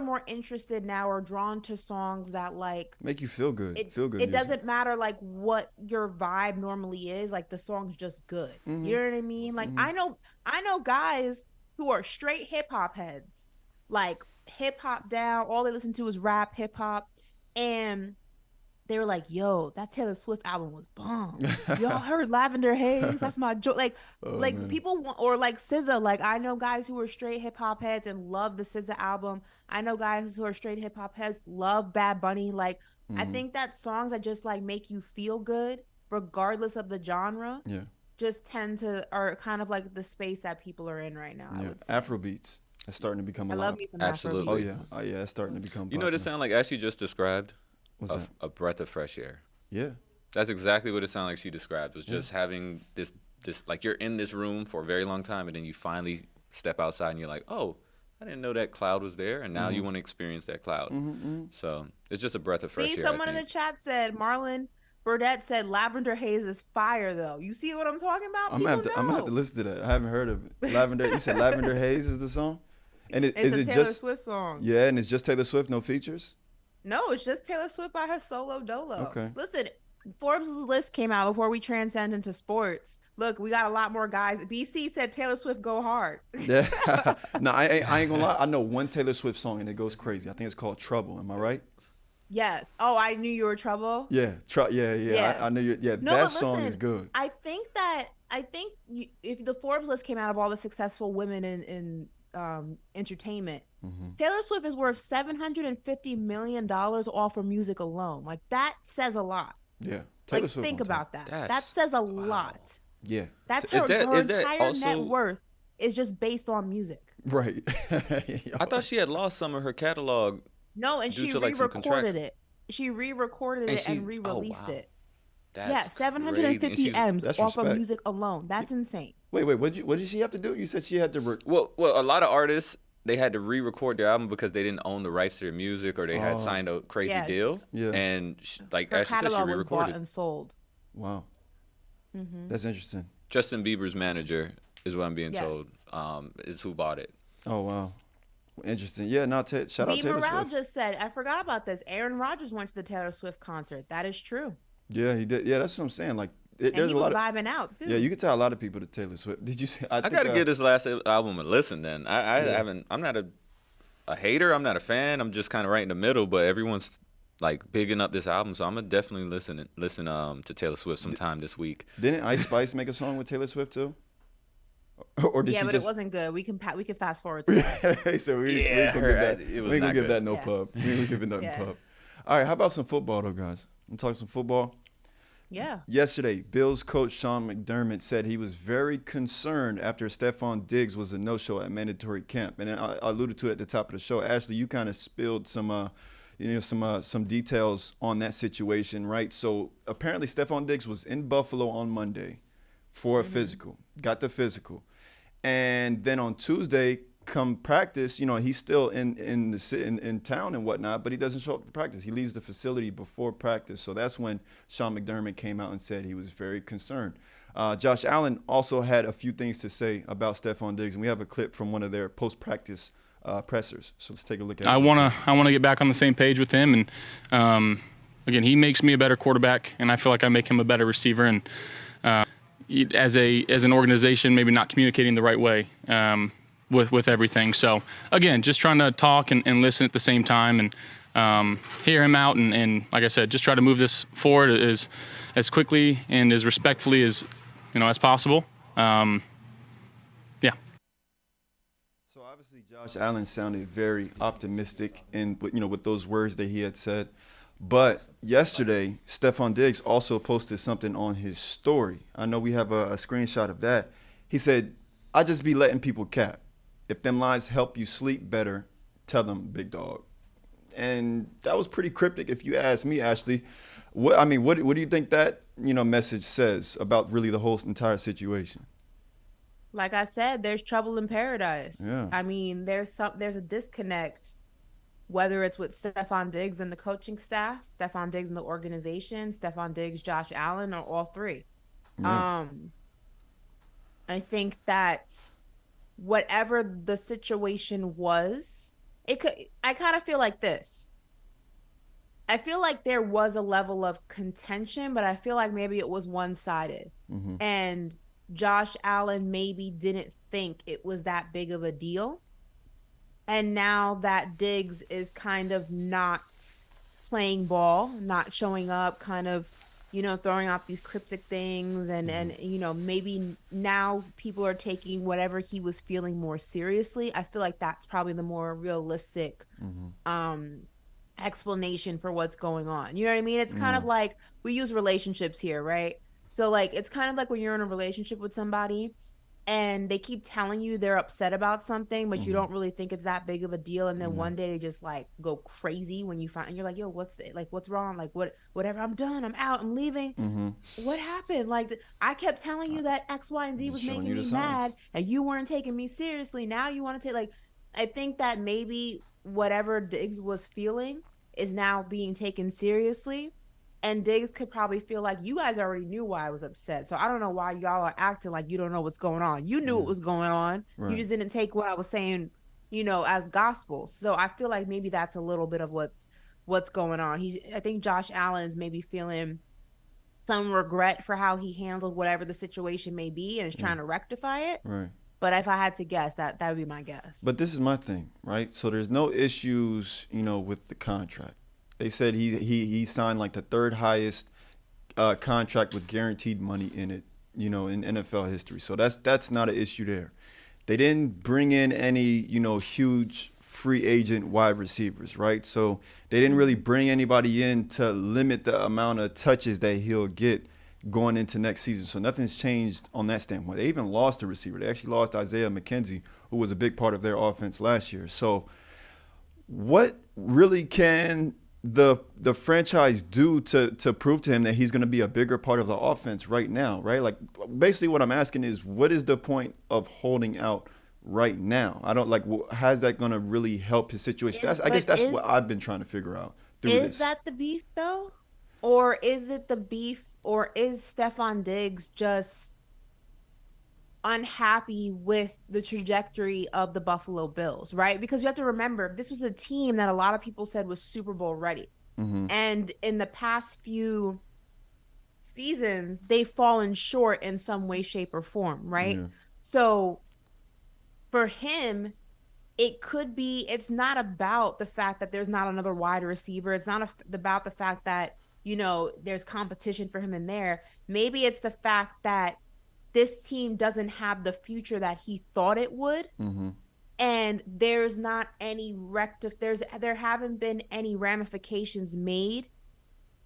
more interested now or drawn to songs that like make you feel good. It music. Doesn't matter like what your vibe normally is, like the song's just good. You know what I mean? Like I know guys who are straight hip hop heads, like hip hop down, all they listen to is rap, hip hop, and they were like, yo, that Taylor Swift album was bomb. Y'all heard Lavender Haze? That's my joke. Like people want, or like SZA. Like I know guys who are straight hip hop heads and love the SZA album. I know guys who are straight hip hop heads love Bad Bunny. Like I think that songs that just like make you feel good, regardless of the genre, just are kind of like the space that people are in right now. I would say. Afrobeats. It's starting to become a lot. I love me some Absolutely. Afrobeats. Oh yeah, it's starting to become. You know what it sounded like? As you just described, What's a breath of fresh air. Yeah. That's exactly what it sounded like she described. Was just having this like you're in this room for a very long time, and then you finally step outside, and you're like, oh, I didn't know that cloud was there, and now you want to experience that cloud. So it's just a breath of fresh air. See, someone in the chat said Marlon Burdett said Lavender Haze is fire though. You see what I'm talking about? I'm gonna have to listen to that. I haven't heard of it. Lavender. You said Lavender Haze is the song, and it's a Taylor Swift song. Yeah, and it's just Taylor Swift, no features. No, it's just Taylor Swift by her solo dolo. Okay. Listen, Forbes' list came out before we transcend into sports. Look, we got a lot more guys. BC said Taylor Swift go hard. Yeah. No, I ain't gonna lie. I know one Taylor Swift song and it goes crazy. I think it's called Trouble. Am I right? Yes. Oh, I knew you were trouble. Yeah. Yeah. I knew you. Yeah. No, that but song listen, is good. I think if the Forbes list came out of all the successful women in entertainment, Taylor Swift is worth $750 million off her music alone. Like that says a lot. Yeah. Taylor Like Swift think on top. about that. That says a lot. Yeah. That's Is her that entire also- net worth is just based on music. Right. I thought she had lost some of her catalog. No, and Due she to, like, some re-recorded it. She re-recorded it and she's- re-released it. That's Yeah, crazy. 750 And she's- M's That's off of respect. music alone. That's insane. Wait. What did she have to do? You said she had to. Well, a lot of artists, they had to re-record their album because they didn't own the rights to their music or they had signed a crazy Yeah. deal. Yeah. And like Her as she said, she catalog was bought re-recorded. and sold. Wow. That's interesting. Justin Bieber's manager is what I'm being Yes. told. Is who bought it. Oh wow. Interesting. Yeah. Shout out B. Taylor Morale Swift. just said, I forgot about this. Aaron Rodgers went to the Taylor Swift concert. That is true. Yeah, he did. Yeah, that's what I'm saying. Like, And there's he a was lot of. vibing out too. Yeah, you can tell a lot of people to Taylor Swift. Did you say? I gotta give this last album a listen. Then I haven't. I'm not a hater. I'm not a fan. I'm just kind of right in the middle. But everyone's like bigging up this album, so I'm gonna definitely listen to Taylor Swift sometime this week. Didn't Ice Spice make a song with Taylor Swift too? Or did yeah, she but just? it wasn't good. We can fast forward to that. So we Yeah, ain't gonna give that. it was We ain't gonna not give good. that no Yeah. pub. We ain't gonna give it nothing Yeah. pub. All right, how about some football though, guys? I'm talking some football. Yeah. Yesterday, Bills coach Sean McDermott said he was very concerned after Stephon Diggs was a no-show at mandatory camp. And I alluded to it at the top of the show. Ashley, you kind of spilled some details on that situation, right? So apparently Stephon Diggs was in Buffalo on Monday for a physical, got the physical. And then on Tuesday, come practice, he's still in town and whatnot, but he doesn't show up for practice. He leaves the facility before practice. So that's when Sean McDermott came out and said he was very concerned. Josh Allen also had a few things to say about Stephon Diggs, and we have a clip from one of their post-practice pressers. So let's take a look at it. I want to get back on the same page with him, and again, he makes me a better quarterback, and I feel like I make him a better receiver. And as an organization, maybe not communicating the right way with everything. So again, just trying to talk and listen at the same time, and hear him out, and like I said, just try to move this forward as quickly and as respectfully as possible. So obviously, Josh Allen sounded very optimistic with those words that he had said. But yesterday, Stephon Diggs also posted something on his story. I know we have a screenshot of that. He said, "I just be letting people cap. If them lines help you sleep better, tell them, big dog." And that was pretty cryptic, if you ask me, Ashley. What do you think that message says about really the whole entire situation? Like I said, there's trouble in paradise. Yeah. I mean, there's a disconnect, whether it's with Stephon Diggs and the coaching staff, Stephon Diggs and the organization, Stephon Diggs, Josh Allen, or all three. Yeah. I think that whatever the situation was, I kind of feel like this. I feel like there was a level of contention, but I feel like maybe it was one-sided. Mm-hmm. And Josh Allen maybe didn't think it was that big of a deal. And now that Diggs is kind of not playing ball, not showing up, kind of, throwing out these cryptic things, and maybe now people are taking whatever he was feeling more seriously. I feel like that's probably the more realistic explanation for what's going on. You know what I mean? It's kind of like, we use relationships here, right? So like, it's kind of like when you're in a relationship with somebody and they keep telling you they're upset about something, but you don't really think it's that big of a deal. And then one day they just like go crazy when you find, and you're like, yo, what's wrong? Like whatever, I'm done. I'm out. I'm leaving. What happened? Like, I kept telling you that X, Y, and Z was making me mad and you weren't taking me seriously. Now you want to take, I think that maybe whatever Diggs was feeling is now being taken seriously. And Diggs could probably feel like, you guys already knew why I was upset. So I don't know why y'all are acting like you don't know what's going on. You knew what was going on. Right. You just didn't take what I was saying, as gospel. So I feel like maybe that's a little bit of what's going on. I think Josh Allen's maybe feeling some regret for how he handled whatever the situation may be and is trying to rectify it. Right. But if I had to guess, that would be my guess. But this is my thing, right? So there's no issues, with the contract. They said he signed like the third highest contract with guaranteed money in it, in NFL history. So that's not an issue there. They didn't bring in any, huge free agent wide receivers, right? So they didn't really bring anybody in to limit the amount of touches that he'll get going into next season. So nothing's changed on that standpoint. They even lost a receiver. They actually lost Isaiah McKenzie, who was a big part of their offense last year. So what really can the franchise do to prove to him that he's going to be a bigger part of the offense right now, right? Like, basically what I'm asking is, what is the point of holding out right now? I don't how's that going to really help his situation? I guess that's what I've been trying to figure out through this. Is that the beef though? Or is it the beef, or is Stephon Diggs just unhappy with the trajectory of the Buffalo Bills, right? Because you have to remember, this was a team that a lot of people said was Super Bowl ready. And in the past few seasons, they've fallen short in some way, shape, or form, right? Yeah. So for him, it's not about the fact that there's not another wide receiver. It's not about the fact that, there's competition for him in there. Maybe it's the fact that this team doesn't have the future that he thought it would. And there's not any there haven't been any ramifications made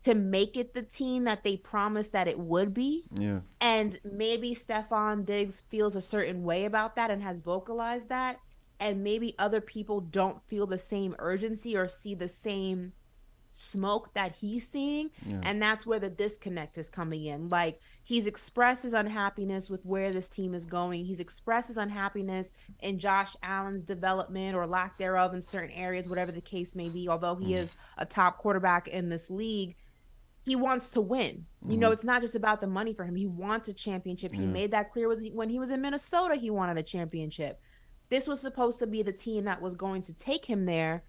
to make it the team that they promised that it would be. Yeah. And maybe Stephon Diggs feels a certain way about that and has vocalized that. And maybe other people don't feel the same urgency or see the same smoke that he's seeing. Yeah. And that's where the disconnect is coming in. Like, he's expressed his unhappiness with where this team is going. He's expressed his unhappiness in Josh Allen's development or lack thereof in certain areas, whatever the case may be. Although he is a top quarterback in this league, he wants to win. It's not just about the money for him. He wants a championship. He made that clear when he was in Minnesota. He wanted a championship. This was supposed to be the team that was going to take him there.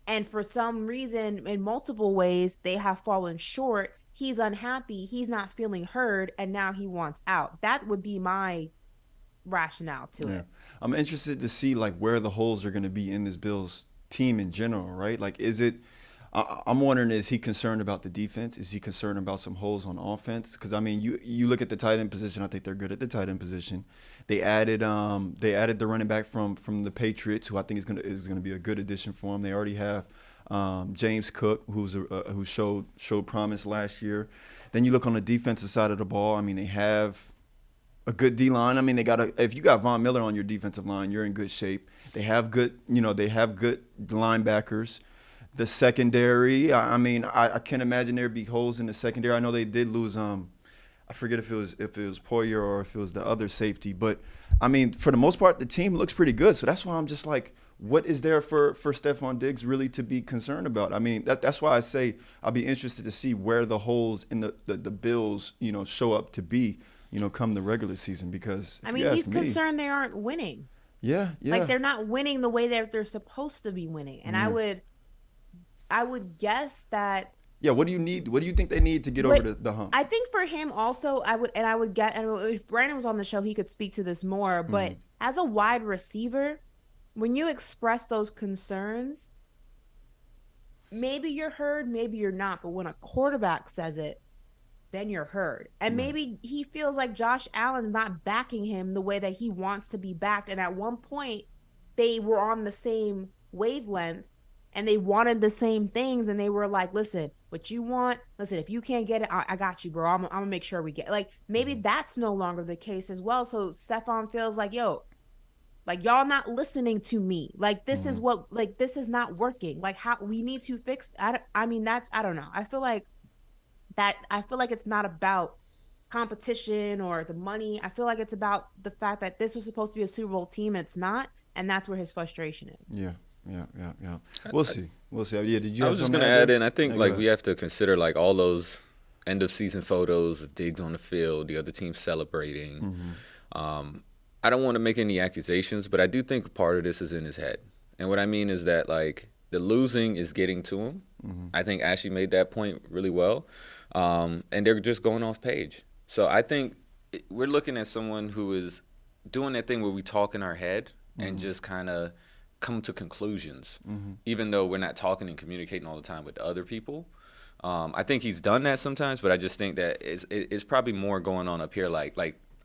And for some reason, in multiple ways, they have fallen short. He's unhappy. He's not feeling heard. And now he wants out. That would be my rationale to it. I'm interested to see like where the holes are going to be in this Bills team in general, right? Like, is it? I'm wondering, is he concerned about the defense? Is he concerned about some holes on offense? Because I mean, you look at the tight end position. I think they're good at the tight end position. They added the running back from the Patriots, who I think is gonna be a good addition for him. They already have James Cook, who showed promise last year. Then you look on the defensive side of the ball. I mean, they have a good D line. I mean, if you got Von Miller on your defensive line, you're in good shape. They have good linebackers. The secondary, I mean, I can't imagine there'd be holes in the secondary. I know they did lose. I forget if it was Poyer or if it was the other safety, but I mean, for the most part, the team looks pretty good. So that's why I'm just like, what is there for Stephon Diggs really to be concerned about? I mean, that's why I say I'll be interested to see where the holes in the Bills, show up to be, come the regular season. Because I mean, he's concerned they aren't winning. Yeah. Like they're not winning the way that they're supposed to be winning, and I would guess that. Yeah, what do you need? What do you think they need to get over the hump? I think for him also, I would get, and if Brandon was on the show, he could speak to this more. But as a wide receiver, when you express those concerns, maybe you're heard, maybe you're not. But when a quarterback says it, then you're heard. And maybe he feels like Josh Allen's not backing him the way that he wants to be backed. And at one point, they were on the same wavelength. And they wanted the same things, and they were like, listen, what you want, listen, if you can't get it, I got you, bro. I'm going to make sure we get it. Like, maybe that's no longer the case as well. So Stephon feels like, yo, like, y'all not listening to me. Like, this is what, like, this is not working. Like, how we need to fix, I don't know. I feel like it's not about competition or the money. I feel like it's about the fact that this was supposed to be a Super Bowl team. It's not. And that's where his frustration is. Yeah. We'll see. Yeah, did you? I was just gonna add in. I think we have to consider like all those end of season photos of Diggs on the field, the other team celebrating. I don't want to make any accusations, but I do think part of this is in his head. And what I mean is that like the losing is getting to him. I think Ashley made that point really well, and they're just going off page. So I think we're looking at someone who is doing that thing where we talk in our head and just kind of come to conclusions, even though we're not talking and communicating all the time with other people. I think he's done that sometimes, but I just think that it's probably more going on up here. Like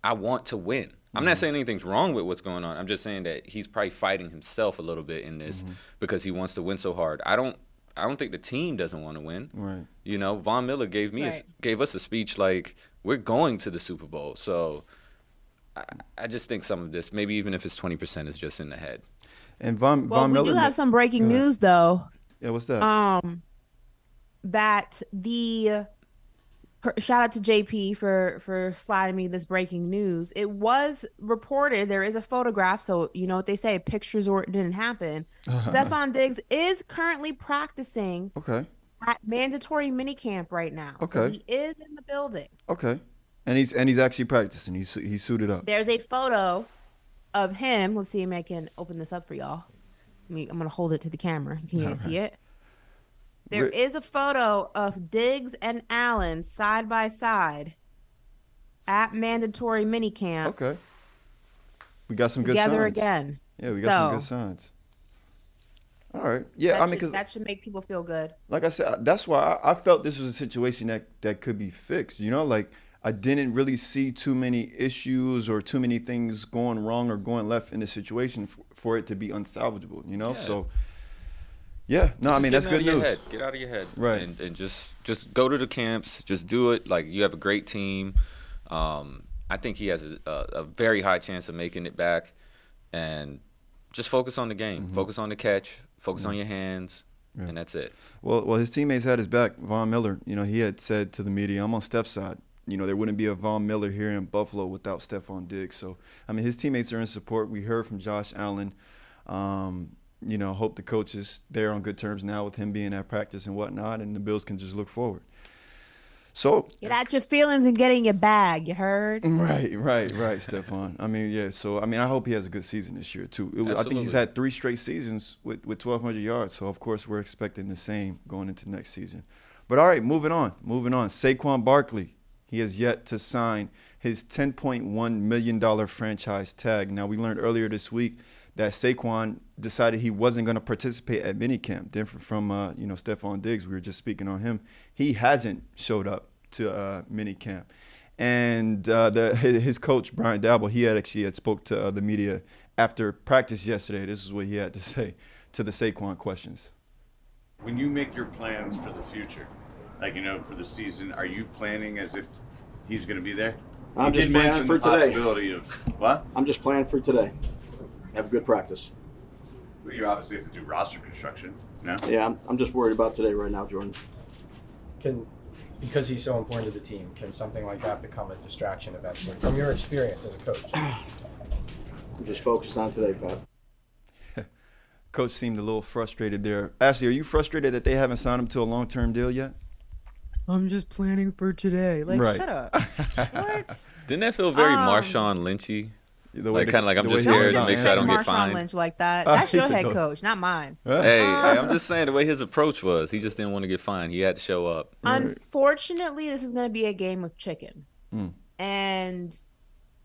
I want to win. I'm not saying anything's wrong with what's going on. I'm just saying that he's probably fighting himself a little bit in this because he wants to win so hard. I don't think the team doesn't want to win. Right. Von Miller gave us a speech like we're going to the Super Bowl. So I just think some of this, maybe even if it's 20%, is just in the head. And Von Miller. We do have some breaking news, though. Yeah, what's that? That shout out to JP for sliding me this breaking news. It was reported, there is a photograph, so you know what they say, pictures or it didn't happen. Stephon Diggs is currently practicing at mandatory minicamp right now. Okay. So he is in the building. Okay. And he's actually practicing. He's suited up. There's a photo of him. Let's see if I can open this up for y'all. I'm going to hold it to the camera. Can you see it? There is a photo of Diggs and Allen side by side at mandatory minicamp. Okay. We got some good signs. Together again. Yeah, we got some good signs. All right. Yeah, that should make people feel good. Like I said, that's why I felt this was a situation that could be fixed. Like I didn't really see too many issues or too many things going wrong or going left in the situation for it to be unsalvageable, Yeah. So, yeah. No, I mean, that's good news. Get out of your head. Right. And just go to the camps. Just do it. Like, you have a great team. I think he has a very high chance of making it back. And just focus on the game. Focus on the catch. Focus on your hands. Yeah. And that's it. Well, his teammates had his back. Von Miller, he had said to the media, I'm on Steph's side. There wouldn't be a Von Miller here in Buffalo without Stephon Diggs. So, I mean, his teammates are in support. We heard from Josh Allen. Hope the coaches, they're on good terms now with him being at practice and whatnot, and the Bills can just look forward. So Get out your feelings and get in your bag. You heard? right, Stephon. I mean, yeah. So I mean, I hope he has a good season this year too. I think he's had 3 straight seasons with 1,200 yards. So of course we're expecting the same going into next season. But all right, moving on. Saquon Barkley. He has yet to sign his $10.1 million franchise tag. Now we learned earlier this week that Saquon decided he wasn't going to participate at minicamp. Different from Stephon Diggs. We were just speaking on him. He hasn't showed up to minicamp, and his coach Brian Dabble, he had spoke to the media after practice yesterday. This is what he had to say to the Saquon questions. When you make your plans for the future, like for the season, are you planning as if he's going to be there? I'm just planning for today. Possibility of what? I'm just planning for today. Have a good practice. But you obviously have to do roster construction. No? Yeah, I'm just worried about today right now, Jordan. Because he's so important to the team, can something like that become a distraction eventually? From your experience as a coach. I'm just focused on today, Pat. Coach seemed a little frustrated there. Ashley, are you frustrated that they haven't signed him to a long-term deal yet? I'm just planning for today. Like, right. Shut up. What? Didn't that feel very Marshawn Lynchy? Kind of like I'm just here to make sure I don't get fined. Lynch like that. That's your head coach, not mine. Hey, I'm just saying the way his approach was. He just didn't want to get fined. He had to show up. Unfortunately, this is going to be a game of chicken. And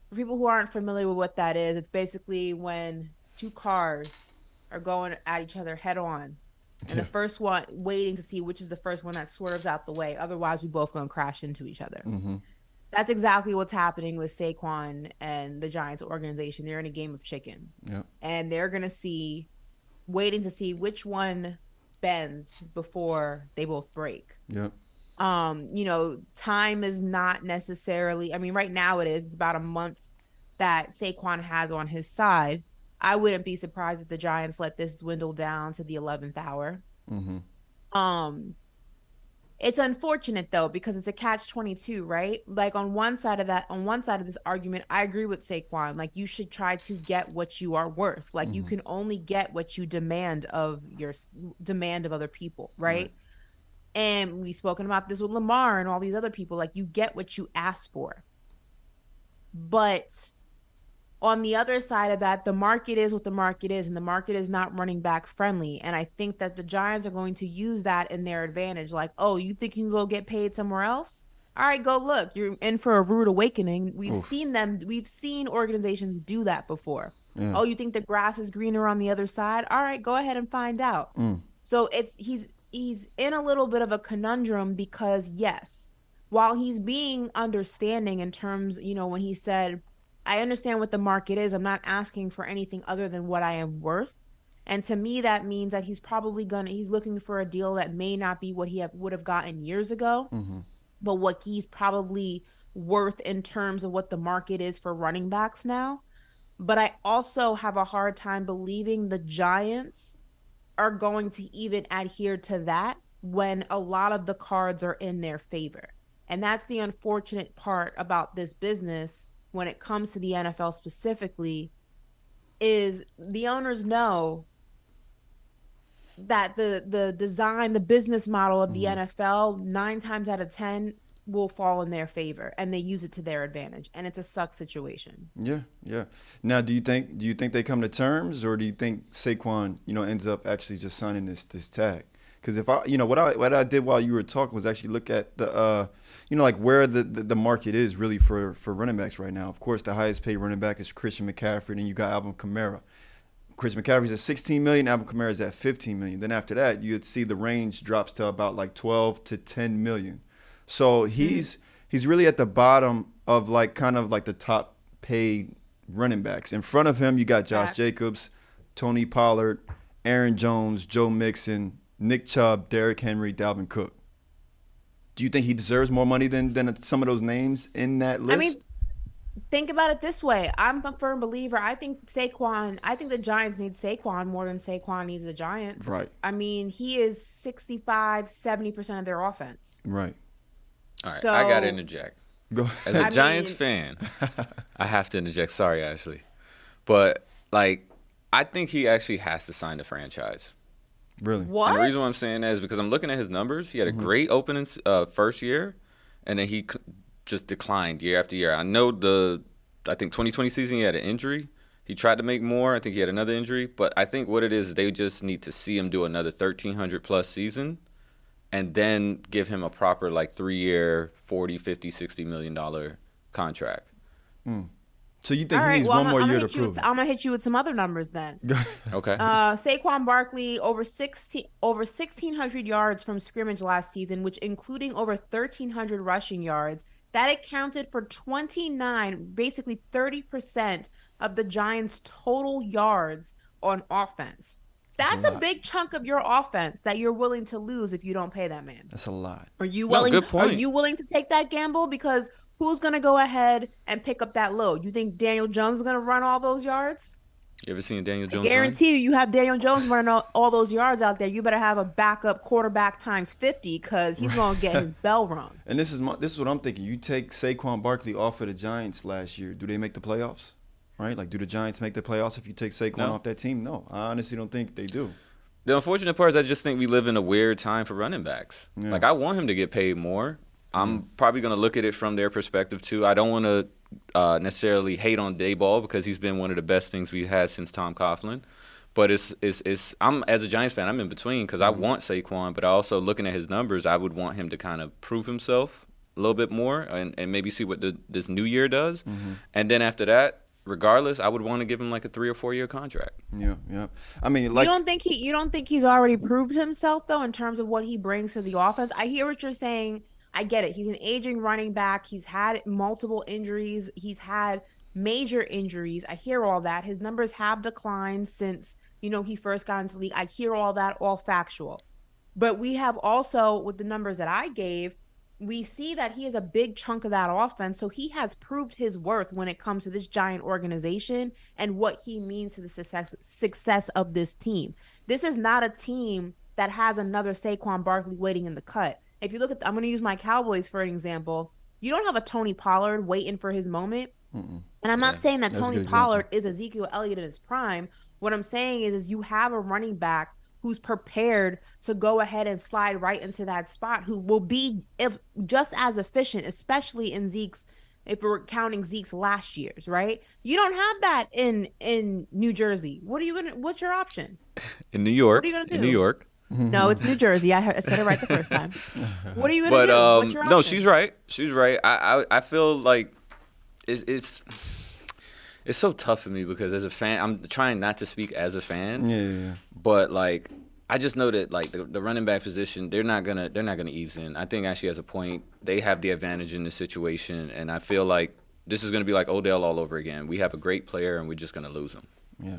for people who aren't familiar with what that is, it's basically when 2 cars are going at each other head on. And the first one waiting to see which is the first one that swerves out the way. Otherwise, we both going to crash into each other. Mm-hmm. That's exactly what's happening with Saquon and the Giants organization. They're in a game of chicken. Yep. And they're going to waiting to see which one bends before they both break. Yep. Time is not necessarily, right now it is. It's about a month that Saquon has on his side. I wouldn't be surprised if the Giants let this dwindle down to the 11th hour. Mm-hmm. It's unfortunate though, because it's a catch-22, right? Like on one side of this argument, I agree with Saquon. Like you should try to get what you are worth. Like you can only get what you demand of other people, right? And we've spoken about this with Lamar and all these other people. Like you get what you ask for. But on the other side of that, the market is what the market is, and the market is not running back friendly. And I think that the Giants are going to use that in their advantage. Like, oh, you think you can go get paid somewhere else? All right, go look. You're in for a rude awakening. We've seen organizations do that before. Yeah. Oh, you think the grass is greener on the other side? All right, go ahead and find out. So he's in a little bit of a conundrum because, yes, while he's being understanding in terms, when he said, I understand what the market is. I'm not asking for anything other than what I am worth. And to me, that means that he's looking for a deal that may not be what he would have gotten years ago, but what he's probably worth in terms of what the market is for running backs now. But I also have a hard time believing the Giants are going to even adhere to that when a lot of the cards are in their favor. And that's the unfortunate part about this business when it comes to the NFL specifically, is the owners know that the design, the business model of the NFL, 9 times out of 10 will fall in their favor, and they use it to their advantage, and it's a suck situation. Yeah. Now, do you think they come to terms, or do you think Saquon, ends up actually just signing this tag? Because if what I did while you were talking was actually look at the like where the market is really for running backs right now. Of course, the highest paid running back is Christian McCaffrey, and you got Alvin Kamara. Christian McCaffrey's at $16 million, Alvin Kamara's at $15 million. Then after that, you'd see the range drops to about like $12 to $10 million. So he's really at the bottom of kind of the top paid running backs. In front of him, you got Josh Jacobs, Tony Pollard, Aaron Jones, Joe Mixon, Nick Chubb, Derrick Henry, Dalvin Cook. Do you think he deserves more money than some of those names in that list? Think about it this way. I'm a firm believer. I think the Giants need Saquon more than Saquon needs the Giants. Right. He is 65-70% of their offense. Right. All right, I got to interject. Go ahead. As a Giants fan, I have to interject. Sorry, Ashley. But, I think he actually has to sign the franchise. Really? What? And the reason why I'm saying that is because I'm looking at his numbers. He had a great opening first year, and then he just declined year after year. I think 2020 season he had an injury. He tried to make more. I think he had another injury. But I think what it is they just need to see him do another 1,300-plus season and then give him a proper, like, 3-year, $40, $50, $60 million contract. So you think he needs one more year to prove it? I'm going to hit you with some other numbers then. Okay. Saquon Barkley, over 1,600 yards from scrimmage last season, which including over 1,300 rushing yards. That accounted for 29, basically 30% of the Giants' total yards on offense. That's a big chunk of your offense that you're willing to lose if you don't pay that man. That's a lot. Are you willing? Good point. Are you willing to take that gamble? Because who's going to go ahead and pick up that load? You think Daniel Jones is going to run all those yards? You ever seen Daniel Jones? I guarantee you have Daniel Jones running all those yards out there. You better have a backup quarterback times 50 because he's going to get his bell rung. And this is what I'm thinking. You take Saquon Barkley off of the Giants last year. Do they make the playoffs? Right? Like, do the Giants make the playoffs if you take Saquon off that team? No, I honestly don't think they do. The unfortunate part is I just think we live in a weird time for running backs. Yeah. Like, I want him to get paid more. I'm probably going to look at it from their perspective, too. I don't want to necessarily hate on Dayball because he's been one of the best things we've had since Tom Coughlin. But I'm, as a Giants fan, I'm in between because I want Saquon, but I also, looking at his numbers, I would want him to kind of prove himself a little bit more and maybe see what this new year does. And then after that, regardless, I would want to give him like a 3 or 4 year contract. Yeah. I mean, like, you don't think he's already proved himself though in terms of what he brings to the offense? I hear what you're saying. I get it. He's an aging running back. He's had multiple injuries. He's had major injuries. I hear all that. His numbers have declined since, he first got into the league. I hear all that, all factual. But we have also, with the numbers that I gave, we see that he is a big chunk of that offense. So he has proved his worth when it comes to this Giant organization and what he means to the success of this team. This is not a team that has another Saquon Barkley waiting in the cut. If you look at, I'm going to use my Cowboys for an example. You don't have a Tony Pollard waiting for his moment. And I'm not saying that Tony Pollard is Ezekiel Elliott in his prime. What I'm saying is you have a running back who's prepared to go ahead and slide right into that spot, who will be just as efficient, especially in Zeke's, if we're counting Zeke's last years, right? You don't have that in New Jersey. What's your option? In New York. What are you going to do? In New York. No, it's New Jersey. I said it right the first time. What are you going to do? What's your option? No, she's right. I feel like it's so tough for me because as a fan, I'm trying not to speak as a fan. Yeah. But like, I just know that like the running back position, they're not gonna ease in. I think actually, as a point, they have the advantage in this situation, and I feel like this is gonna be like Odell all over again. We have a great player, and we're just gonna lose him. Yeah.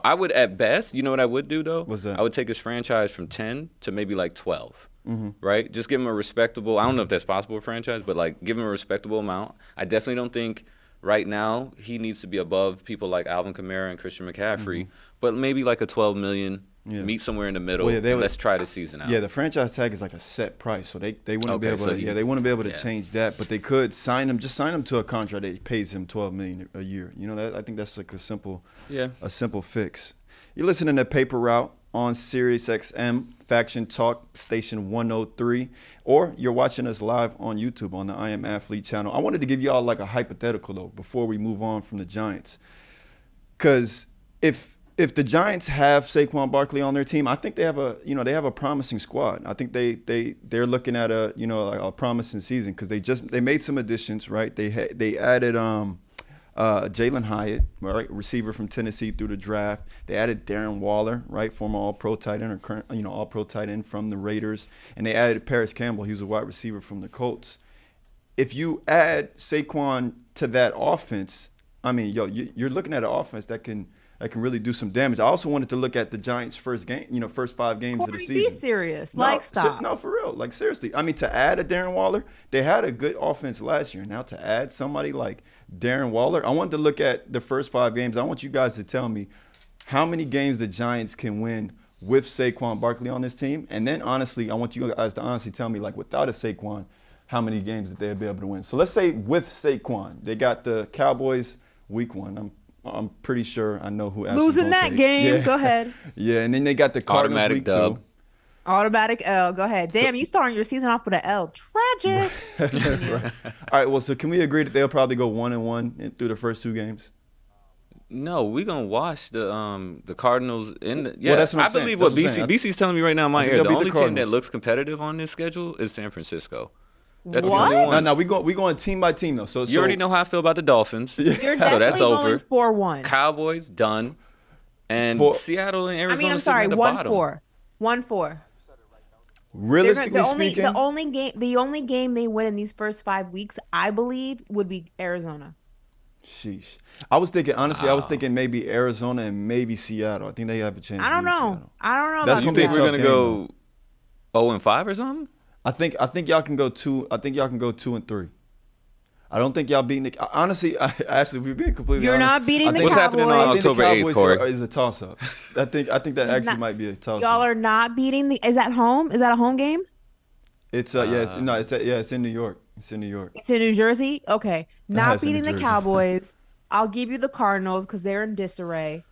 I would at best. You know what I would do though? What's that? I would take his franchise from 10 to maybe like 12. Right? Just give him a respectable. I don't know if that's possible with franchise, but like give him a respectable amount. I definitely don't think right now he needs to be above people like Alvin Kamara and Christian McCaffrey, but maybe like a 12 million. Yeah. Meet somewhere in the middle. Well, let's try the season out. Yeah, the franchise tag is like a set price, so they wouldn't be able to. They wouldn't be able to change that, but they could sign him to a contract that pays him $12 million a year. I think that's like a simple fix. You're listening to Paper Route on Sirius XM Faction Talk Station 103, or you're watching us live on YouTube on the I Am Athlete channel. I wanted to give y'all like a hypothetical though before we move on from the Giants, because if the Giants have Saquon Barkley on their team, I think they have a promising squad. I think they're looking at a promising season because they made some additions, right? They added Jalen Hyatt, right, receiver from Tennessee through the draft. They added Darren Waller, right, former All-Pro tight end or current All-Pro tight end from the Raiders, and they added Paris Campbell. He was a wide receiver from the Colts. If you add Saquon to that offense, I mean, you're looking at an offense that can really do some damage. I also wanted to look at the Giants' first 5 games of the season. Be serious. Stop. No, for real. Like, seriously. I mean, to add a Darren Waller, they had a good offense last year. Now to add somebody like Darren Waller, I wanted to look at the first 5 games. I want you guys to tell me how many games the Giants can win with Saquon Barkley on this team. And then, honestly, I want you guys to honestly tell me, like, without a Saquon, how many games that they'll be able to win. So let's say with Saquon, they got the Cowboys week 1. I'm pretty sure I know who Ashley's losing that take. game. Yeah. Go ahead. Yeah, and then they got the Cardinals automatic week dub. 2. Automatic L. Go ahead. Damn, you starting your season off with an L. Tragic. Right. All right. Well, so can we agree that they'll probably go 1-1 through the first 2 games? No, we're gonna watch the Cardinals in the. Yeah, Well, that's what I'm I saying. believe That's what what I'm saying. BC's telling me right now in my I think ear. The they'll beat only the team that Cardinals. looks competitive on this schedule is San Francisco. That's What? the only one. No, we going team by team though. So You already know how I feel about the Dolphins. You're So definitely that's over. going 4-1. Cowboys done, and Seattle and I Arizona. mean, I'm sitting sorry, at the bottom. 1-4. 1-4. Realistically The speaking, only game they win in these first 5 weeks, I believe, would be Arizona. sheesh. I was thinking honestly. I was thinking maybe Arizona and maybe Seattle. I think they have a chance. I don't to beat know. Seattle. I don't know. That's about You gonna be a think Seattle. we're gonna tough game, go 0-5 or something? I think y'all can go 2. I think y'all can go 2-3. I don't think y'all beating the. Honestly, actually, we're being completely You're honest. not beating I the think- What's happening on Cowboys. I think October the 8th, Cowboys Corey? is a toss up. I think that actually might be a toss Y'all up. are not beating the. Is that home? Is that a home game? It's it's in New York. It's in New York. It's in New Jersey. Okay, not it's in New beating the Jersey. Cowboys. I'll give you the Cardinals because they're in disarray.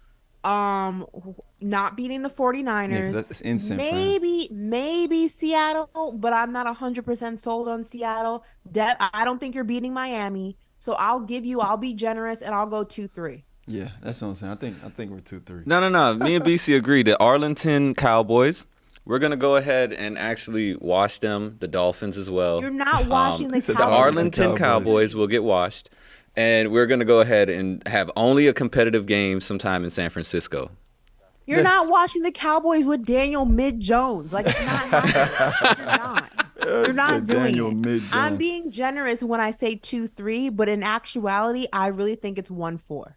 Not beating the 49ers. that's in San Fran. Maybe Seattle, but I'm not 100% sold on Seattle. I don't think you're beating Miami. So I'll be generous and I'll go 2-3. Yeah, that's what I'm saying. I think we're 2-3. No. Me and BC agreed. The Arlington Cowboys. We're gonna go ahead and actually wash them. The Dolphins as well. You're not washing the said The Cowboys. Arlington Cowboys. Cowboys will get washed, and we're gonna go ahead and have only a competitive game sometime in San Francisco. You're not watching the Cowboys with Daniel Mid-Jones. Like, it's not happening. You're not. You're not doing Daniel it. Mid-Jones. I'm being generous when I say 2-3, but in actuality, I really think it's 1-4.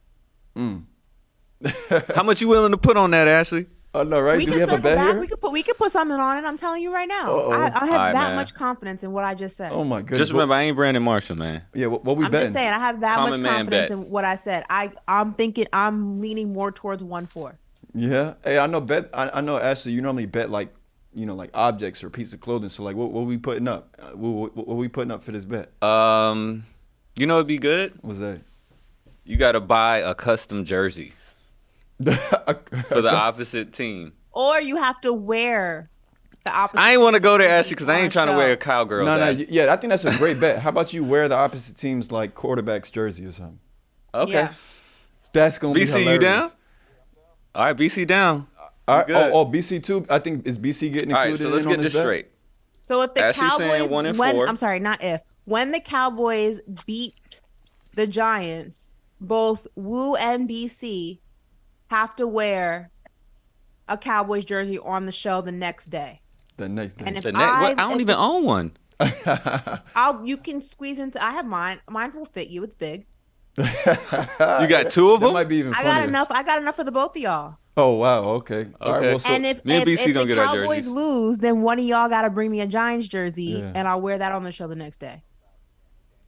How much you willing to put on that, Ashley? Oh no, right? We Do can we have a circle bet back. here? We could put something on it. I'm telling you right now. Uh-oh. I have All right, that man. much confidence in what I just said. Oh my goodness. Just remember, I ain't Brandon Marshall, man. Yeah, what we I'm betting? just saying I have that Common much man confidence bet. in what I said. I'm leaning more towards 1-4. Yeah. Hey, I know Ashley, you normally bet like objects or pieces of clothing. So like what we putting up? What we putting up for this bet? You know it'd be good. What's that? You got to buy a custom jersey for the opposite team. Or you have to wear the opposite. I ain't want to go there, Ashley, because I on ain't trying to show. wear a cowgirl's No, hat. yeah, I think that's a great bet. How about you wear the opposite team's like quarterback's jersey or something? Okay. Yeah. That's gonna be BC, hilarious. you down? All right, BC down. All right, good. BC too. I think is BC getting All included? right, so let's in get on this bet? straight. So if the Ashley's saying Cowboys 1-4. I'm sorry, not if. When the Cowboys beat the Giants, both Woo and BC have to wear a Cowboys jersey on the show the next day. The next day. And if I don't even own one. you can squeeze into. I have mine. Mine will fit you. It's big. You got 2 of That them? might be even I funnier. got enough. I got enough for the both of y'all. Oh wow, okay. All right, Okay. well, so, And if me and BC if gonna the get our Cowboys jerseys. lose, then one of y'all got to bring me a Giants jersey, Yeah. and I'll wear that on the show the next day.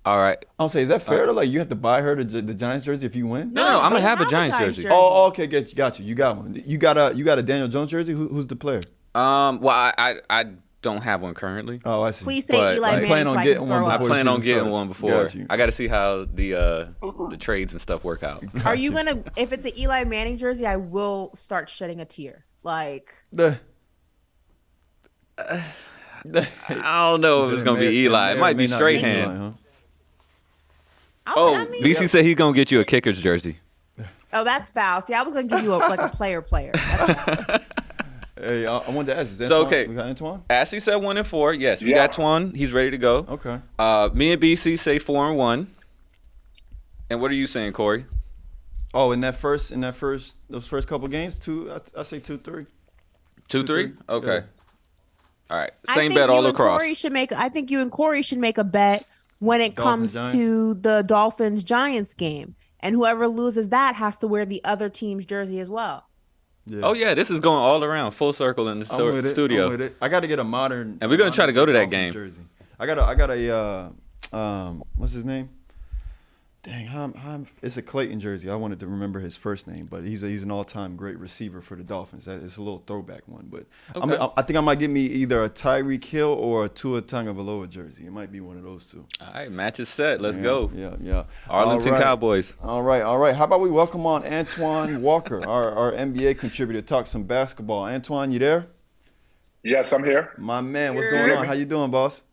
All right. I'll say, is that fair? To like you have to buy her the Giants jersey if you win? No, I'm they gonna have a have a Giants Giants jersey. jersey. Oh, okay, got you. You got one. You got a Daniel Jones jersey. Who's the player? Well, I don't have one currently. Oh, I see. Please say But, Eli like, Manning. plan on so I getting can one throw I up. before plan the on season getting starts. one before. Got you. I got to see how the trades and stuff work out. Are you gonna? If it's an Eli Manning jersey, I will start shedding a tear. Like The- I don't know if it's gonna be Eli. It might be straight hand. Oh, I mean, BC said he's gonna get you a Kickers jersey. oh, that's foul. See, I was gonna give you a player. That's Hey, I wanted to ask. Is So, Antoine, okay. we got Antoine? Ashley said 1-4. Yes, we got Twan. He's ready to go. Okay. Me and BC say 4-1. And what are you saying, Corey? Oh, those first couple games, I say 2-3. 2-3? Okay. Yeah. All right. I Same think bet you all and across. I think you and Corey should make a bet when it Dolphins, comes to the Dolphins Giants game, and whoever loses that has to wear the other team's jersey as well. Yeah. Oh yeah, this is going all around, full circle in the I'm with it, studio. I'm with it. I got to get a modern. And we're gonna try to go to that Dolphins game. Jersey. I got a what's his name? Dang, it's a Clayton jersey. I wanted to remember his first name, but he's an all-time great receiver for the Dolphins. It's a little throwback one, but Okay. I think I might get me either a Tyreek Hill or a Tua Tagovailoa jersey. It might be one of those two. All right, match is set. Let's Yeah, go. Yeah. Arlington All right. Cowboys. All right. How about we welcome on Antoine Walker, our NBA contributor, talk some basketball. Antoine, you there? Yes, I'm here. My man, what's going on? How you doing, boss?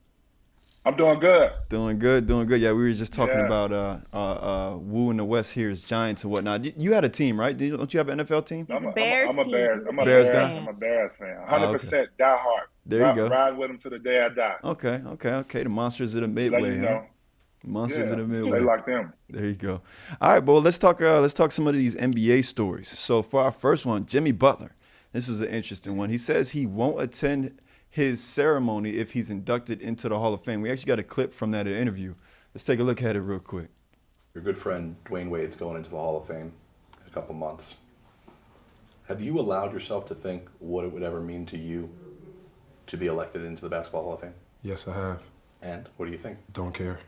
I'm doing good. Doing good. Yeah, we were just talking Yeah. about Wu in the West here is Giants and whatnot. You had a team, right? Don't you have an NFL team? I'm a Bears Bears. team. I'm a Bears Bears. guy? I'm a Bears fan. Oh, okay. 100% die hard. There you go. Ride with them to the day I die. Okay. The Monsters of the Let Midway, you huh? know. Monsters of the They Midway. like them. There you go. All right, boy. Let's talk some of these NBA stories. So for our first one, Jimmy Butler. This was an interesting one. He says he won't attend his ceremony if he's inducted into the Hall of Fame. We actually got a clip from that interview. Let's take a look at it real quick. Your good friend Dwayne Wade's going into the Hall of Fame in a couple months. Have you allowed yourself to think what it would ever mean to you to be elected into the Basketball Hall of Fame? Yes, I have. And what do you think? Don't care.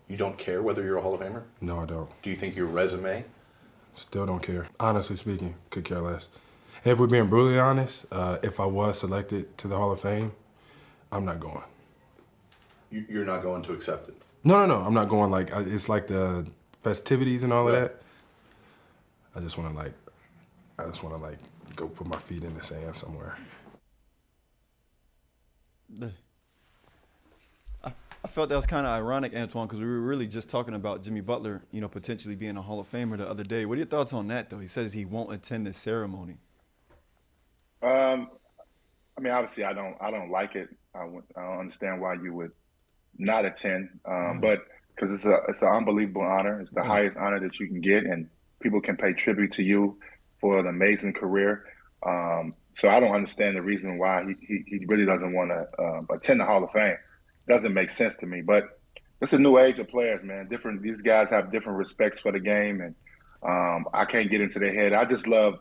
You don't care whether you're a Hall of Famer? No, I don't. Do you think your resume? Still don't care. Honestly speaking, could care less. If we're being brutally honest, if I was selected to the Hall of Fame, I'm not going. You're not going to accept it? No, I'm not going. Like, it's like the festivities and all of that. I just want to go put my feet in the sand somewhere. I felt that was kind of ironic, Antoine, because we were really just talking about Jimmy Butler, potentially being a Hall of Famer the other day. What are your thoughts on that, though? He says he won't attend the ceremony. I mean, obviously, I don't like it. I don't understand why you would not attend, but because it's an unbelievable honor. It's the highest honor that you can get, and people can pay tribute to you for an amazing career. So I don't understand the reason why he really doesn't want to attend the Hall of Fame. Doesn't make sense to me. But it's a new age of players, man. These guys have different respects for the game, and I can't get into their head. I just love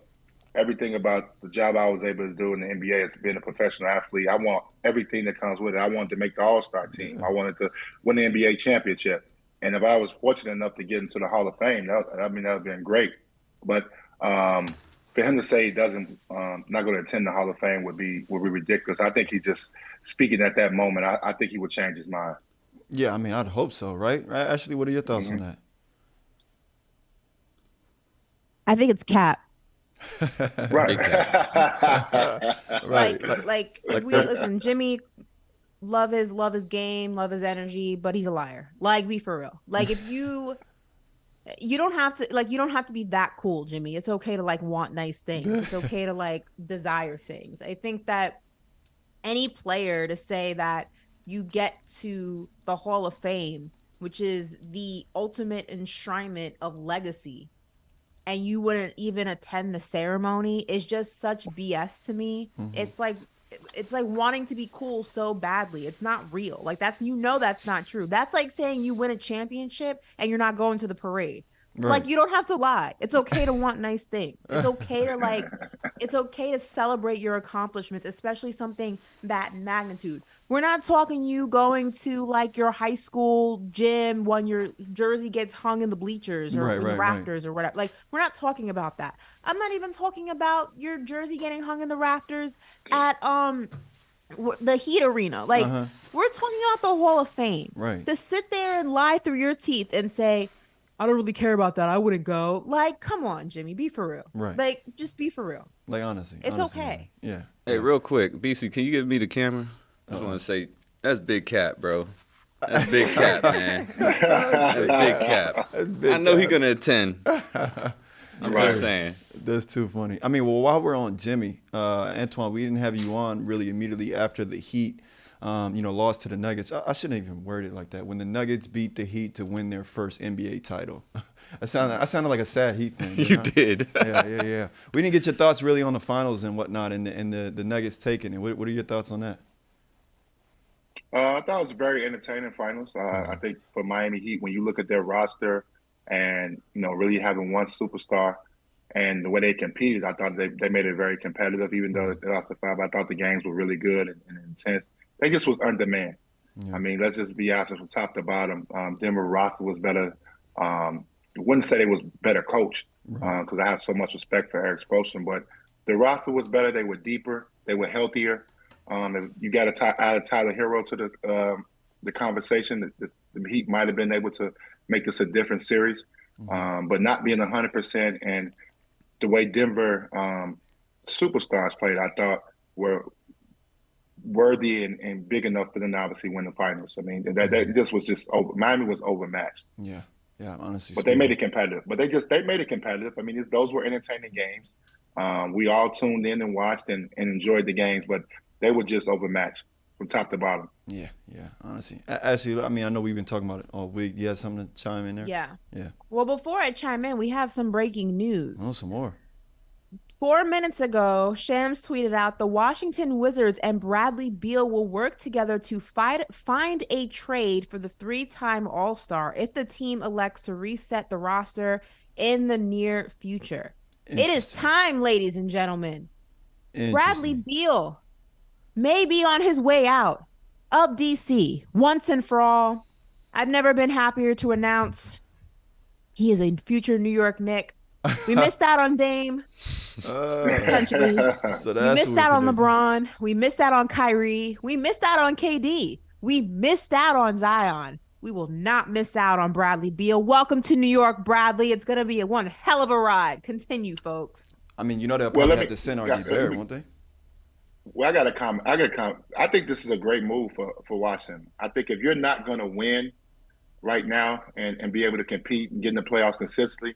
everything about the job I was able to do in the NBA as being a professional athlete. I want everything that comes with it. I wanted to make the All-Star team. I wanted to win the NBA championship. And if I was fortunate enough to get into the Hall of Fame, that would have been great. But for him to say he doesn't not going to attend the Hall of Fame would be ridiculous. I think he just speaking at that moment. I think he would change his mind. Yeah, I mean, I'd hope so, right? Ashley, what are your thoughts on that? I think it's cap. Right. Right. Like if we listen, Jimmy, love his game, love his energy, but he's a liar. Like, be for real. Like, if you don't have to be that cool, Jimmy. It's okay to want nice things. It's okay to desire things. I think that any player to say that you get to the Hall of Fame, which is the ultimate enshrinement of legacy, and you wouldn't even attend the ceremony is just such BS to me. Mm-hmm. It's like wanting to be cool so badly. It's not real. That's not true. That's like saying you win a championship and you're not going to the parade. Right. You don't have to lie. It's okay to want nice things. It's okay to it's okay to celebrate your accomplishments, especially something that magnitude. We're not talking you going to your high school gym when your jersey gets hung in the bleachers or in the rafters or whatever. We're not talking about that. I'm not even talking about your jersey getting hung in the rafters at the Heat Arena. We're talking about the Hall of Fame. Right. To sit there and lie through your teeth and say, I don't really care about that. I wouldn't go. Come on, Jimmy. Be for real. Right. Just be for real. Honestly. It's okay. Man. Yeah. Hey, real quick, BC, can you give me the camera? I just want to say, that's big cap, bro. That's big cap, man. That's big cap. That's big I know cap. he's going to attend. I'm just saying. That's too funny. I mean, well, while we're on Jimmy, Antoine, we didn't have you on really immediately after the Heat lost to the Nuggets. I shouldn't even word it like that. When the Nuggets beat the Heat to win their first NBA title. I sounded like a sad Heat fan. You did. Yeah. We didn't get your thoughts really on the finals and whatnot and the Nuggets taking it. What are your thoughts on that? I thought it was a very entertaining finals. I think for Miami Heat, when you look at their roster and, really having one superstar and the way they competed, I thought they made it very competitive. Even though they lost to 5, I thought the games were really good and intense. They just was under demand. Yeah. I mean, let's just be honest, from top to bottom. Denver roster was better. I wouldn't say they was better coached because I have so much respect for Eric Spoelstra, but the roster was better. They were deeper. They were healthier. You got to add Tyler Hero to the conversation. The Heat might have been able to make this a different series, but not being 100% and the way Denver superstars played, I thought were worthy and big enough for them to obviously win the finals. I mean, that this was just over. Miami was overmatched. Yeah, honestly. But they made it competitive. They made it competitive. I mean, those were entertaining games. We all tuned in and watched and enjoyed the games, but they were just overmatched from top to bottom. Yeah, honestly. Actually, I mean, I know we've been talking about it all week. You had something to chime in there? Yeah. Yeah. Well, before I chime in, we have some breaking news. Oh, some more. 4 minutes ago, Shams tweeted out the Washington Wizards and Bradley Beal will work together to find a trade for the 3-time All-Star if the team elects to reset the roster in the near future. It is time, ladies and gentlemen. Bradley Beal may be on his way out of DC once and for all. I've never been happier to announce he is a future New York Knick. We missed out on Dame. Potentially. We missed out on LeBron. We missed out on Kyrie. We missed out on KD. We missed out on Zion. We will not miss out on Bradley Beal. Welcome to New York, Bradley. It's going to be one hell of a ride. Continue, folks. I mean, they'll probably have to send RJ Barrett, won't they? Well, I got to comment. I think this is a great move for Washington. I think if you're not going to win right now and be able to compete and get in the playoffs consistently,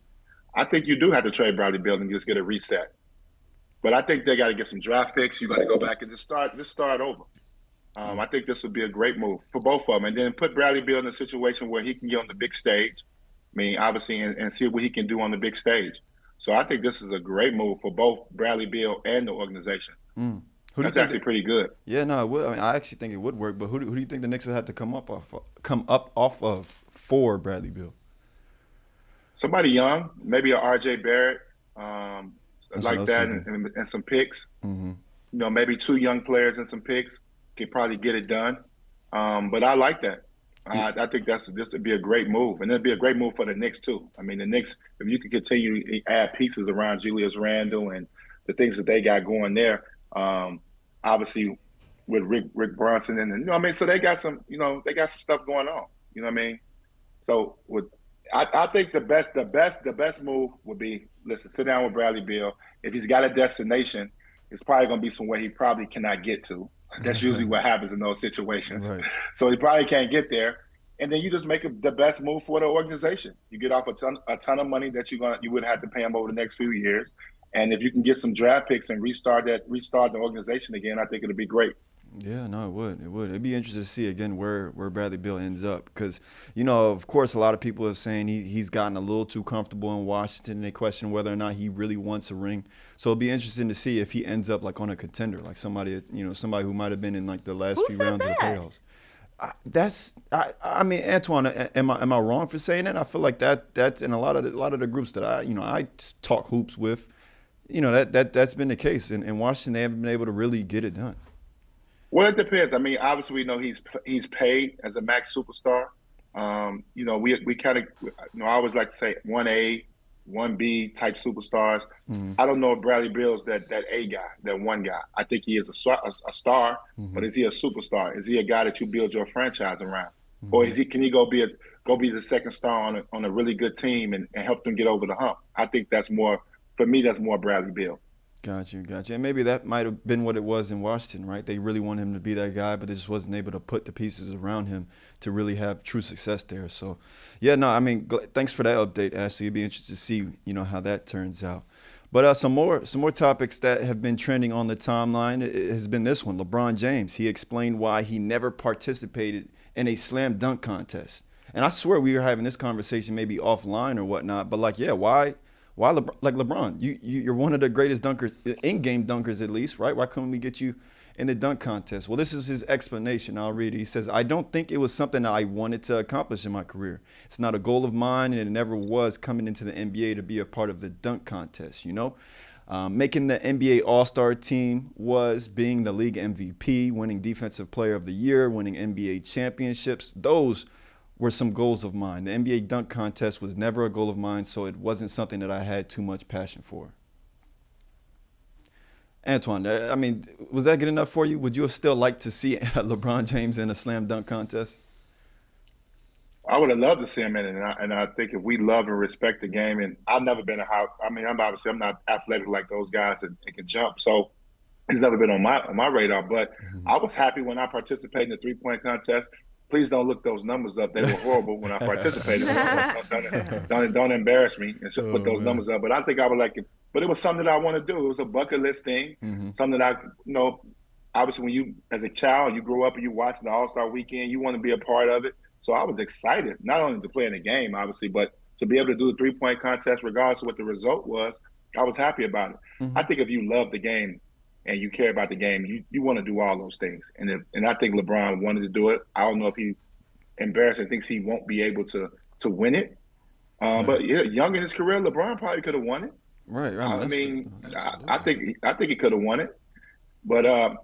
I think you do have to trade Bradley Beal and just get a reset. But I think they got to get some draft picks. You got to go back and just start over. I think this would be a great move for both of them. And then put Bradley Beal in a situation where he can get on the big stage. I mean, obviously, and see what he can do on the big stage. So I think this is a great move for both Bradley Beal and the organization. That's actually pretty good. Yeah, no, it would. I mean, I actually think it would work. But who do you think the Knicks would have to come up off of for Bradley Beal? Somebody young, maybe a RJ Barrett, like that, and some picks. Maybe 2 young players and some picks could probably get it done. But I like that. I think this would be a great move, and it'd be a great move for the Knicks too. I mean, the Knicks, if you can continue to add pieces around Julius Randle and the things that they got going there, obviously with Rick Bronson and so they got some stuff going on. You know what I mean? So I think the best move would be, sit down with Bradley Beal. If he's got a destination, it's probably going to be somewhere he probably cannot get to. That's usually what happens in those situations. Right. So he probably can't get there. And then you just make the best move for the organization. You get off a ton of money that you would have to pay him over the next few years. And if you can get some draft picks and restart the organization again, I think it'll be great. Yeah, no, it would. It'd be interesting to see again where Bradley Beal ends up because, of course, a lot of people are saying he's gotten a little too comfortable in Washington. And they question whether or not he really wants a ring. So it'll be interesting to see if he ends up like on a contender, like somebody who might have been in like the last few rounds of the playoffs. I mean, Antoine, am I wrong for saying that? I feel like that's in a lot of the groups that I talk hoops with. That's been the case. In Washington, they haven't been able to really get it done. Well, it depends. I mean, obviously, we know he's paid as a max superstar. We kind of, I always like to say 1A, 1B type superstars. I don't know if Bradley Beal's that A guy, that one guy. I think he is a star, but is he a superstar? Is he a guy that you build your franchise around, or can he go be the second star on a really good team and help them get over the hump? I think that's more Bradley Beal. Got you. And maybe that might have been what it was in Washington, right? They really wanted him to be that guy, but they just wasn't able to put the pieces around him to really have true success there. So, yeah, no, I mean, thanks for that update, Ashley. It'd be interesting to see, how that turns out. But some more topics that have been trending on the timeline has been this one. LeBron James, he explained why he never participated in a slam dunk contest. And I swear we were having this conversation maybe offline or whatnot, but why LeBron? You're one of the greatest dunkers, in-game dunkers at least, right? Why couldn't we get you in the dunk contest? Well, this is his explanation. I'll read it. He says, I don't think it was something that I wanted to accomplish in my career. It's not a goal of mine, and it never was coming into the NBA to be a part of the dunk contest, Making the NBA All-Star team was being the league MVP, winning Defensive Player of the Year, winning NBA championships. Those were some goals of mine. The NBA dunk contest was never a goal of mine, so it wasn't something that I had too much passion for. Antoine, I mean, was that good enough for you? Would you have still liked to see LeBron James in a slam dunk contest? I would have loved to see him in it, and I think if we love and respect the game, and I've never been I'm not athletic like those guys that can jump. So He's never been on my radar. But I was happy when I participated in the 3-point contest. Please don't look those numbers up. They were horrible when I participated. Don't embarrass me and put those numbers up. But I think I would like it. But it was something that I want to do. It was a bucket list thing. Something that obviously when you, as a child, you grow up and you watch the All-Star Weekend, you want to be a part of it. So I was excited, not only to play in the game, obviously, but to be able to do the 3-point contest, regardless of what the result was. I was happy about it. I think if you love the game and you care about the game, you want to do all those things. And I think LeBron wanted to do it. I don't know if he embarrassed and thinks he won't be able to win it. But yeah, young in his career, LeBron probably could have won it. Right. I think he could have won it. But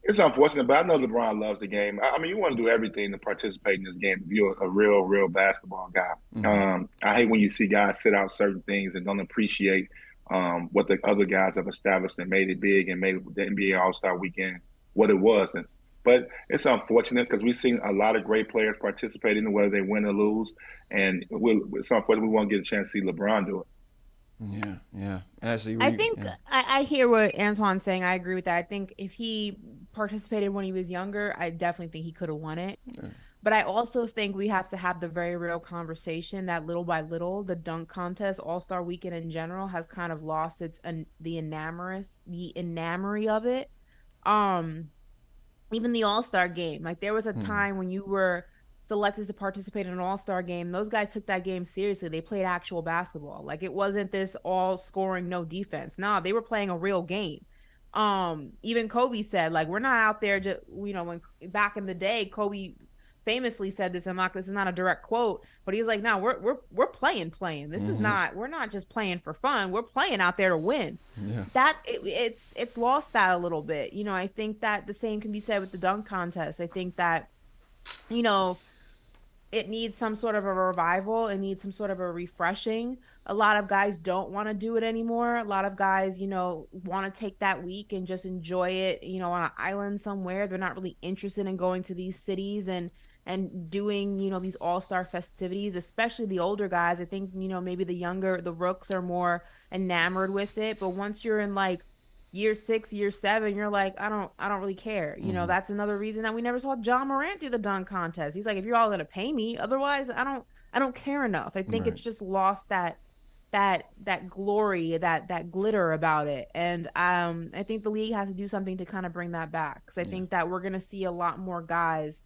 it's unfortunate, but I know LeBron loves the game. I mean, you want to do everything to participate in this game if you're a real basketball guy. I hate when you see guys sit out certain things and don't appreciate what the other guys have established and made it big and made the NBA All-Star Weekend what it was. But it's unfortunate because we've seen a lot of great players participate in it, whether they win or lose. And it's unfortunate we won't get a chance to see LeBron do it. Yeah. Ashley, I think I hear what Antoine's saying. I agree with that. I think if he participated when he was younger, I definitely think he could have won it. Yeah. But I also think we have to have the very real conversation that little by little, the dunk contest, All-Star Weekend in general, has kind of lost the enamory of it. Even the All-Star game, like there was a time when you were selected to participate in an All-Star game, those guys took that game seriously. They played actual basketball. Like it wasn't this all scoring, no defense. No, they were playing a real game. Even Kobe said, like, we're not out there just, when back in the day, Kobe famously said this, this is not a direct quote, but he was like, no, we're playing. This is not, we're not just playing for fun. We're playing out there to win. Yeah. It's lost that a little bit. I think that the same can be said with the dunk contest. I think that, it needs some sort of a revival. It needs some sort of a refreshing. A lot of guys don't want to do it anymore. A lot of guys, want to take that week and just enjoy it, on an island somewhere. They're not really interested in going to these cities and doing, these all-star festivities, especially the older guys. I think, maybe the rooks are more enamored with it. But once you're in like year 6, year 7, you're like, I don't really care. That's another reason that we never saw John Morant do the dunk contest. He's like, if you're all gonna pay me, otherwise I don't care enough. I think It's just lost that glory, that glitter about it. And I think the league has to do something to kind of bring that back, because I think that we're gonna see a lot more guys.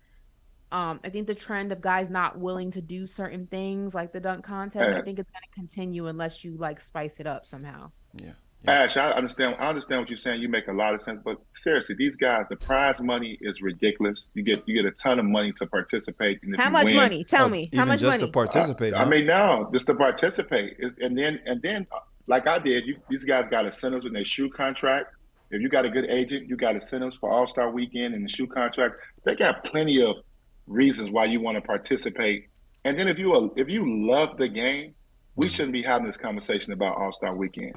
I think the trend of guys not willing to do certain things like the dunk contest, I think it's gonna continue unless you like spice it up somehow. Yeah. Ash, I understand what you're saying. You make a lot of sense, but seriously, these guys, the prize money is ridiculous. You get a ton of money to participate. And how much money? Tell me, how much money? Just to participate. I mean, no, just to participate. And then, like I did, these guys got incentives in their shoe contract. If you got a good agent, you got incentives for All-Star Weekend and the shoe contract. They got plenty of reasons why you want to participate. And then if you love the game, we shouldn't be having this conversation about All-Star Weekend.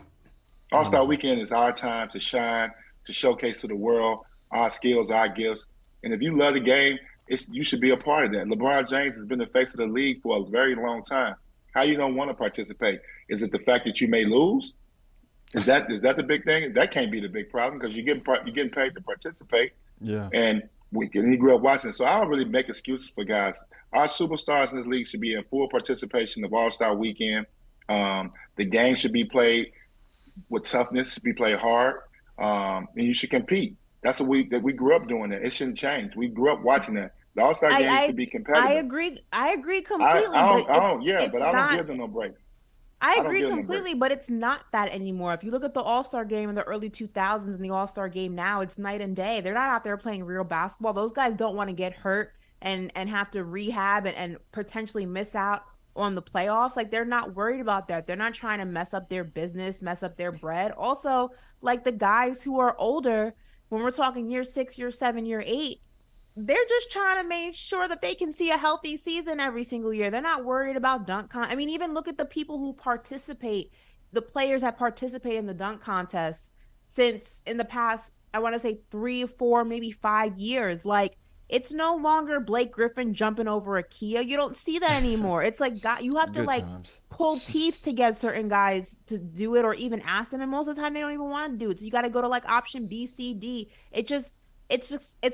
All-Star Weekend is our time to shine, to showcase to the world our skills, our gifts. And if you love the game, you should be a part of that. LeBron James has been the face of the league for a very long time. How you don't want to participate? Is it the fact that you may lose? Is that the big thing? That can't be the big problem, because you're getting paid to participate. Yeah. And he grew up watching. So I don't really make excuses for guys. Our superstars in this league should be in full participation of All-Star Weekend. The game should be played with toughness, be played hard, and you should compete. That's what we grew up doing. That it shouldn't change. We grew up watching that. The All-Star game should be competitive. I agree completely. But I don't give them no break. I agree completely, but it's not that anymore. If you look at the All-Star game in the early 2000s and the All-Star game now, it's night and day. They're not out there playing real basketball. Those guys don't want to get hurt and have to rehab and potentially miss out on the playoffs. Like, they're not worried about that. They're not trying to mess up their business, mess up their bread. Also, like the guys who are older, when we're talking year 6, year 7, year 8, they're just trying to make sure that they can see a healthy season every single year. They're not worried about I mean, even look at the people who participate, the players that participate in the dunk contest since in the past, I want to say 3, 4, maybe 5 years. Like, It's no longer Blake Griffin jumping over a Kia. You don't see that anymore. It's like God, you have to Good like times. pull teeth to get certain guys to do it or even ask them. And most of the time they don't even want to do it. So you got to go to like option B, C, D. It's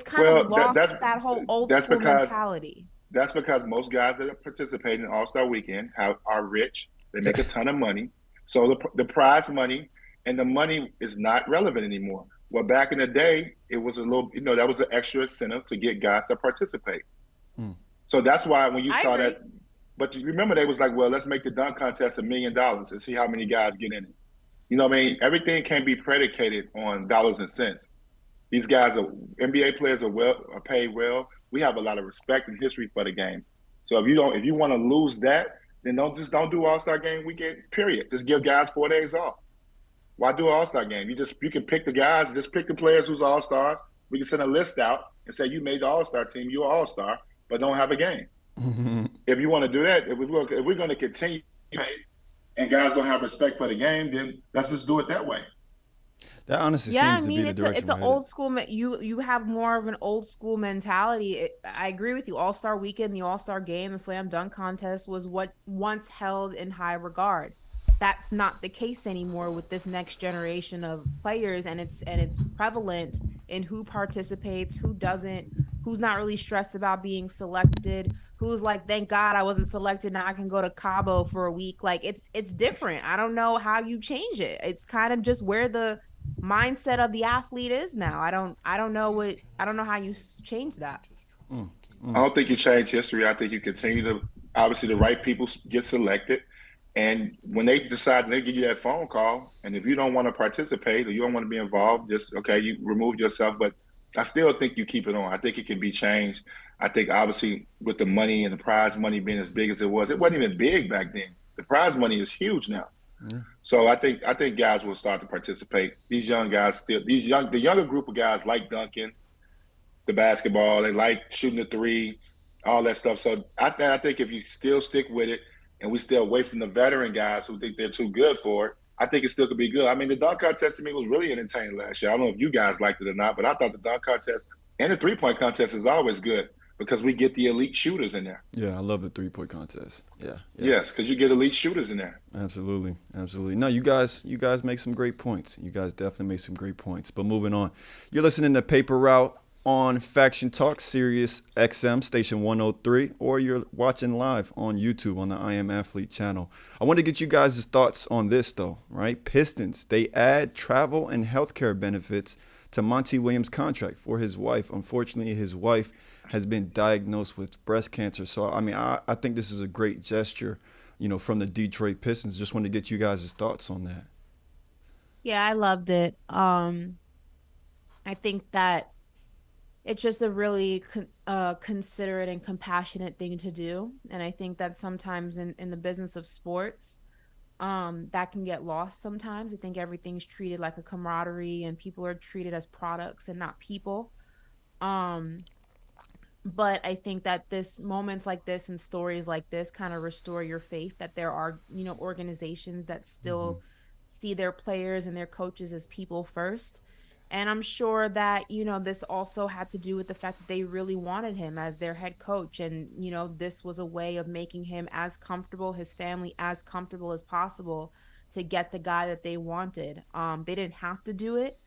kind of Well, lost that whole old that's school because mentality. that's because most guys that are participating in All Star Weekend are rich. They make a ton of money, so the prize money and the money is not relevant anymore. Well, back in the day, it was a little, that was an extra incentive to get guys to participate. So that's why when you saw that, but you remember they was like, well, let's make the dunk contest $1 million and see how many guys get in it. You know what I mean? Everything can be predicated on dollars and cents. These guys NBA players are paid well. We have a lot of respect and history for the game. So if you want to lose that, then don't do All-Star game weekend, period. Just give guys 4 days off. Why do an All-Star game? You can pick the guys, just pick the players who's All-Stars. We can send a list out and say you made the All-Star team, you're an All-Star, but don't have a game. If you want to do that, if we're going to continue and guys don't have respect for the game, then let's just do it that way. That honestly seems to be the direction. It's an old school. You have more of an old school mentality. I agree with you. All-Star Weekend, the All-Star Game, the Slam Dunk Contest was what once held in high regard. That's not the case anymore with this next generation of players, and it's prevalent in who participates, who doesn't, who's not really stressed about being selected, who's like, thank God I wasn't selected, now I can go to Cabo for a week. Like it's different. I don't know how you change it. It's kind of just where the mindset of the athlete is now. I don't know how you change that. I don't think you change history. I think you continue to, obviously the right people get selected. And when they decide, they give you that phone call, and if you don't want to participate or you don't want to be involved, just, okay, you remove yourself. But I still think you keep it on. I think it can be changed. I think obviously with the money and the prize money being as big as it wasn't even big back then. The prize money is huge now. Yeah. So I think guys will start to participate. These young guys the younger group of guys like dunking, the basketball, they like shooting the three, all that stuff. So I think if you still stick with it, and we stay away from the veteran guys who think they're too good for it, I think it still could be good. I mean, the dunk contest to me was really entertaining last year. I don't know if you guys liked it or not, but I thought the dunk contest and the three-point contest is always good because we get the elite shooters in there. Yeah, I love the three-point contest. Yeah. Yes, because you get elite shooters in there. Absolutely. No, you guys make some great points. You guys definitely make some great points. But moving on, you're listening to Paper Route on Faction Talk, Sirius XM, Station 103, or you're watching live on YouTube on the I Am Athlete channel. I want to get you guys' thoughts on this, though, right? Pistons, they add travel and healthcare benefits to Monty Williams' contract for his wife. Unfortunately, his wife has been diagnosed with breast cancer. So, I mean, I think this is a great gesture, from the Detroit Pistons. Just want to get you guys' thoughts on that. Yeah, I loved it. I think that it's just a really considerate and compassionate thing to do. And I think that sometimes in the business of sports, that can get lost sometimes. I think everything's treated like a camaraderie and people are treated as products and not people. But I think that moments like this and stories like this kind of restore your faith that there are, organizations that still see their players and their coaches as people first. And I'm sure that, this also had to do with the fact that they really wanted him as their head coach. And, this was a way of making him as comfortable, his family as comfortable as possible to get the guy that they wanted. They didn't have to do it.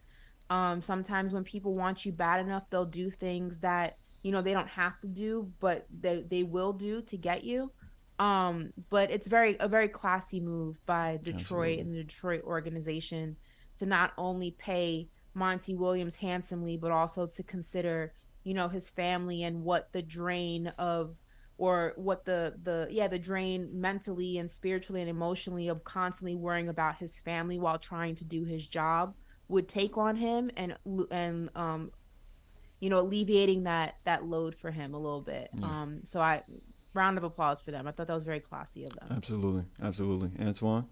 Sometimes when people want you bad enough, they'll do things that, they don't have to do, but they will do to get you. But it's a very classy move by Detroit and the Detroit organization to not only pay Monty Williams handsomely, but also to consider, his family and what the drain of, or what the drain mentally and spiritually and emotionally of constantly worrying about his family while trying to do his job would take on him, and alleviating that load for him a little bit. Yeah. So round of applause for them. I thought that was very classy of them. Absolutely. Antoine?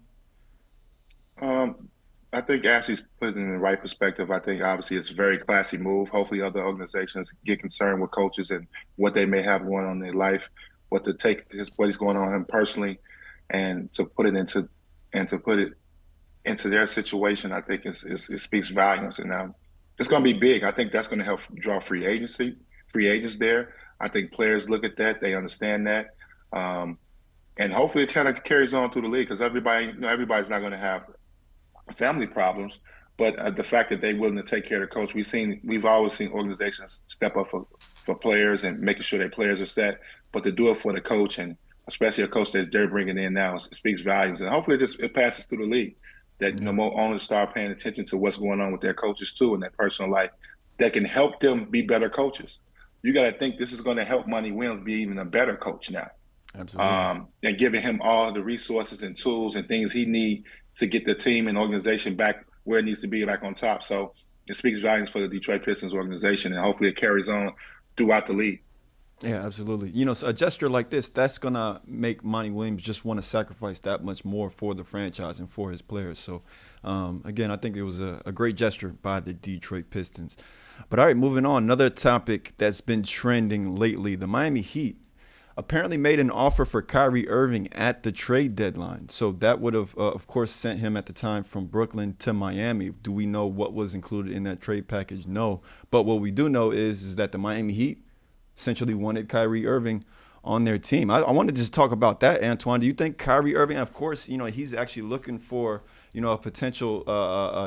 I think Ashley's put it in the right perspective. I think obviously it's a very classy move. Hopefully other organizations get concerned with coaches and what they may have going on in their life, what is going on with him personally, and to put it into their situation. I think it speaks volumes. And it's going to be big. I think that's going to help draw free free agents there. I think players look at that, they understand that, and hopefully it kind of carries on through the league because everybody's not going to have family problems, but the fact that they're willing to take care of the coach, we've always seen organizations step up for players and making sure their players are set, but to do it for the coach and especially a coach that they're bringing in now, it speaks volumes. And hopefully it passes through the league that more owners start paying attention to what's going on with their coaches too in their personal life that can help them be better coaches. You got to think this is going to help Monty Williams be even a better coach now. Absolutely. And giving him all the resources and tools and things he needs to get the team and organization back where it needs to be, back on top. So it speaks volumes for the Detroit Pistons organization, and hopefully it carries on throughout the league. Yeah, absolutely. So a gesture like this, that's going to make Monty Williams just want to sacrifice that much more for the franchise and for his players. So, again, I think it was a great gesture by the Detroit Pistons. But, all right, moving on. Another topic that's been trending lately, the Miami Heat apparently made an offer for Kyrie Irving at the trade deadline. So that would have, of course, sent him at the time from Brooklyn to Miami. Do we know what was included in that trade package? No. But what we do know is that the Miami Heat essentially wanted Kyrie Irving on their team. I want to just talk about that, Antoine. Do you think Kyrie Irving, of course, he's actually looking for, a potential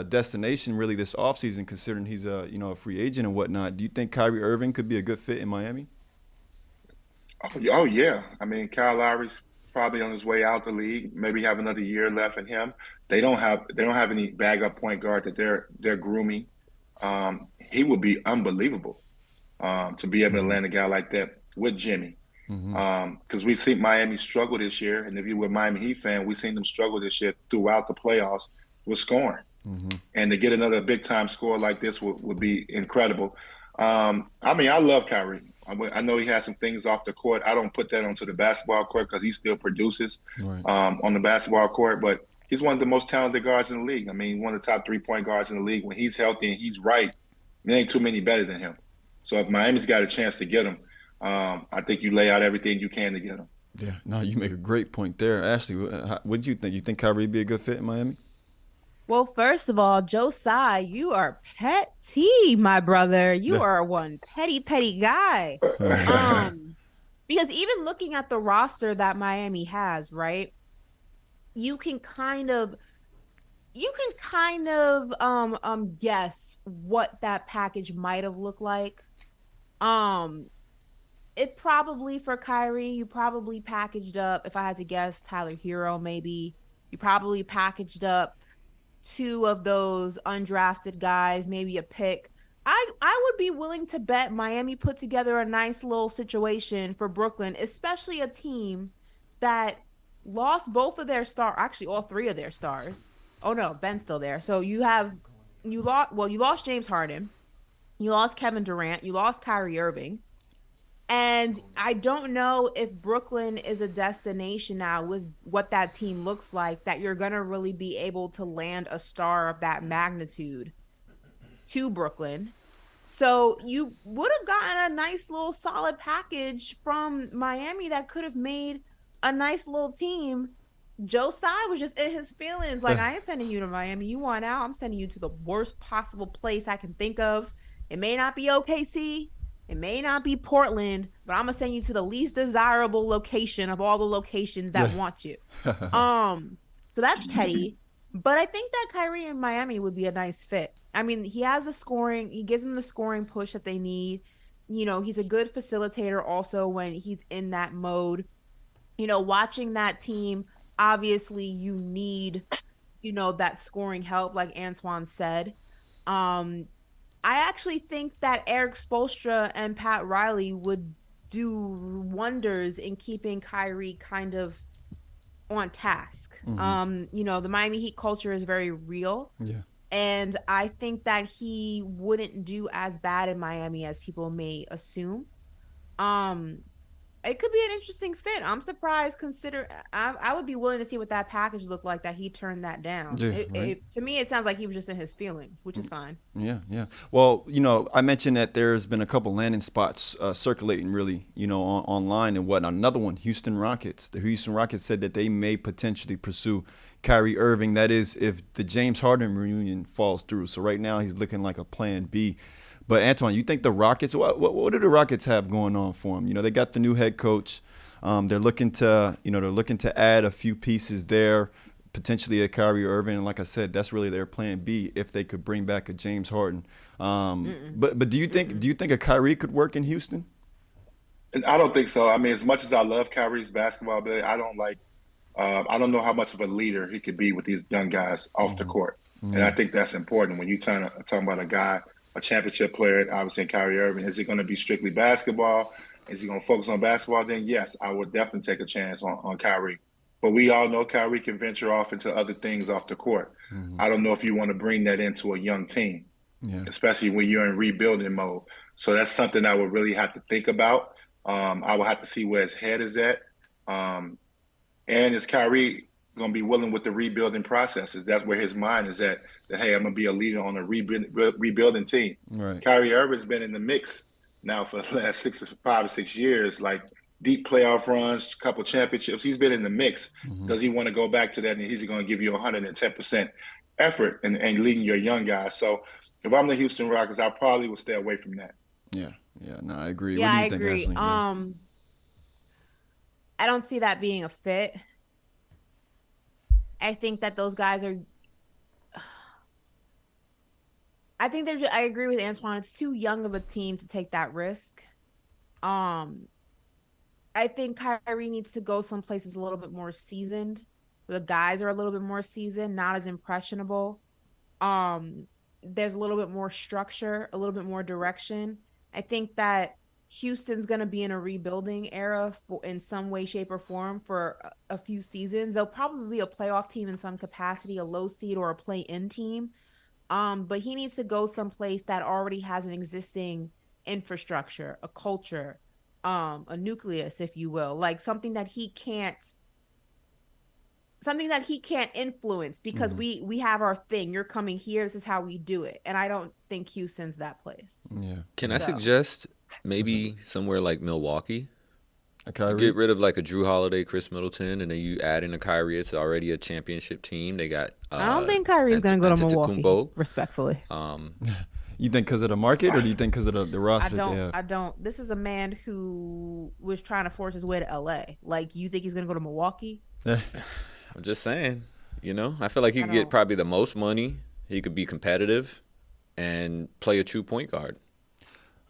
destination really this offseason, considering he's a free agent and whatnot. Do you think Kyrie Irving could be a good fit in Miami? Oh yeah. I mean, Kyle Lowry's probably on his way out the league. Maybe have another year left in him. They don't have any bag-up point guard that they're grooming. He would be unbelievable to be able to land a guy like that with Jimmy. Because we've seen Miami struggle this year, and if you're a Miami Heat fan, we've seen them struggle this year throughout the playoffs with scoring. And to get another big-time score like this would be incredible. I mean, I love Kyrie. I know he has some things off the court. I don't put that onto the basketball court because he still produces on the basketball court. But he's one of the most talented guards in the league. I mean, one of the top 3-point guards in the league. When he's healthy and he's right, there ain't too many better than him. So if Miami's got a chance to get him, I think you lay out everything you can to get him. Yeah, no, you make a great point there. Ashley, what do you think? You think Kyrie would be a good fit in Miami? Well, first of all, Josiah, you are petty, my brother. You are one petty guy. Because even looking at the roster that Miami has, right? You can kind of guess what that package might have looked like. It probably for Kyrie, you probably packaged up, if I had to guess, Tyler Hero maybe. You probably packaged up 2 of those undrafted guys, maybe a pick. I would be willing to bet Miami put together a nice little situation for Brooklyn, especially a team that lost both of their stars, actually all 3 of their stars. Oh no, Ben's still there. So you lost James Harden, you lost Kevin Durant, you lost Kyrie Irving. And I don't know if Brooklyn is a destination now with what that team looks like that you're going to really be able to land a star of that magnitude to Brooklyn. So you would have gotten a nice little solid package from Miami that could have made a nice little team. Josiah was just in his feelings. Like, I ain't sending you to Miami. You want out? I'm sending you to the worst possible place I can think of. It may not be OKC. It may not be Portland, but I'm going to send you to the least desirable location of all the locations that want you. So that's petty. But I think that Kyrie in Miami would be a nice fit. I mean, he has the scoring. He gives them the scoring push that they need. He's a good facilitator also when he's in that mode. Watching that team, obviously you need, that scoring help, like Antoine said. I actually think that Eric Spoelstra and Pat Riley would do wonders in keeping Kyrie kind of on task. The Miami Heat culture is very real. Yeah. And I think that he wouldn't do as bad in Miami as people may assume. It could be an interesting fit. I'm surprised. I would be willing to see what that package looked like that he turned that down. Yeah, To me, it sounds like he was just in his feelings, which is fine. Yeah. Well, I mentioned that there's been a couple landing spots circulating really, online and whatnot. Another one, Houston Rockets. The Houston Rockets said that they may potentially pursue Kyrie Irving. That is, if the James Harden reunion falls through. So right now he's looking like a plan B. But Antoine, you think the Rockets? What do the Rockets have going on for them? You know, they got the new head coach. They're looking to add a few pieces there, potentially a Kyrie Irving, and like I said, that's really their plan B if they could bring back a James Harden. But do you think a Kyrie could work in Houston? And I don't think so. I mean, as much as I love Kyrie's basketball ability, I don't know how much of a leader he could be with these young guys off the court. And I think that's important when you talking about a guy, a championship player, obviously in Kyrie Irving. Is it going to be strictly basketball? Is he going to focus on basketball? Then yes, I would definitely take a chance on Kyrie. But we all know Kyrie can venture off into other things off the court. I don't know if you want to bring that into a young team, especially when you're in rebuilding mode. So that's something I would really have to think about. I will have to see where his head is at. And is Kyrie going to be willing with the rebuilding processes? That's where his mind is at, that, hey, I'm going to be a leader on a rebuilding team. Right. Kyrie Irving's been in the mix now for the last 5 or 6 years, like deep playoff runs, couple championships. He's been in the mix. Does he want to go back to that? And he's going to give you 110% effort and leading your young guys. So if I'm the Houston Rockets, I probably would stay away from that. Yeah, no, I agree. Yeah, what do I you think, agree. Ashley? I don't see that being a fit. I think that those guys are. I think they're. I agree with Antoine. It's too young of a team to take that risk. I think Kyrie needs to go someplace that's a little bit more seasoned. The guys are a little bit more seasoned, not as impressionable. There's a little bit more structure, a little bit more direction. I think that Houston's going to be in a rebuilding era in some way, shape, or form for a few seasons. They'll probably be a playoff team in some capacity, a low seed or a play-in team. But he needs to go someplace that already has an existing infrastructure, a culture, a nucleus, if you will, like something that he can't influence because we have our thing. You're coming here. This is how we do it. And I don't think Houston's that place. Yeah. Can I suggest maybe somewhere like Milwaukee? A Kyrie? Get rid of like a Drew Holiday, Chris Middleton, and then you add in a Kyrie. It's already a championship team. They got. I don't think Kyrie's going to go to Milwaukee, respectfully. You think because of the market, or do you think because of the roster they have? I don't. This is a man who was trying to force his way to LA. Like, you think he's going to go to Milwaukee? I'm just saying. I feel like he could get probably the most money. He could be competitive and play a true point guard.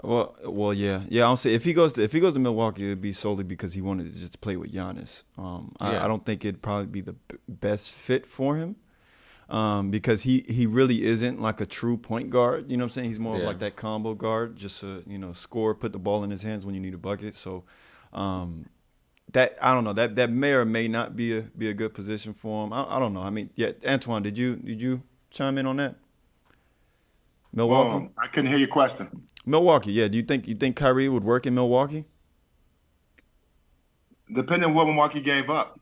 Well, yeah. I'll say if he goes to Milwaukee, it'd be solely because he wanted to just play with Giannis. I don't think it'd probably be the best fit for him, because he really isn't like a true point guard. You know what I'm saying? He's more of like that combo guard, just score, put the ball in his hands when you need a bucket. So, that I don't know. That may or may not be a good position for him. I don't know. I mean, yeah. Antoine, did you chime in on that? Milwaukee? I couldn't hear your question. Milwaukee, yeah. Do you think Kyrie would work in Milwaukee? Depending on what Milwaukee gave up.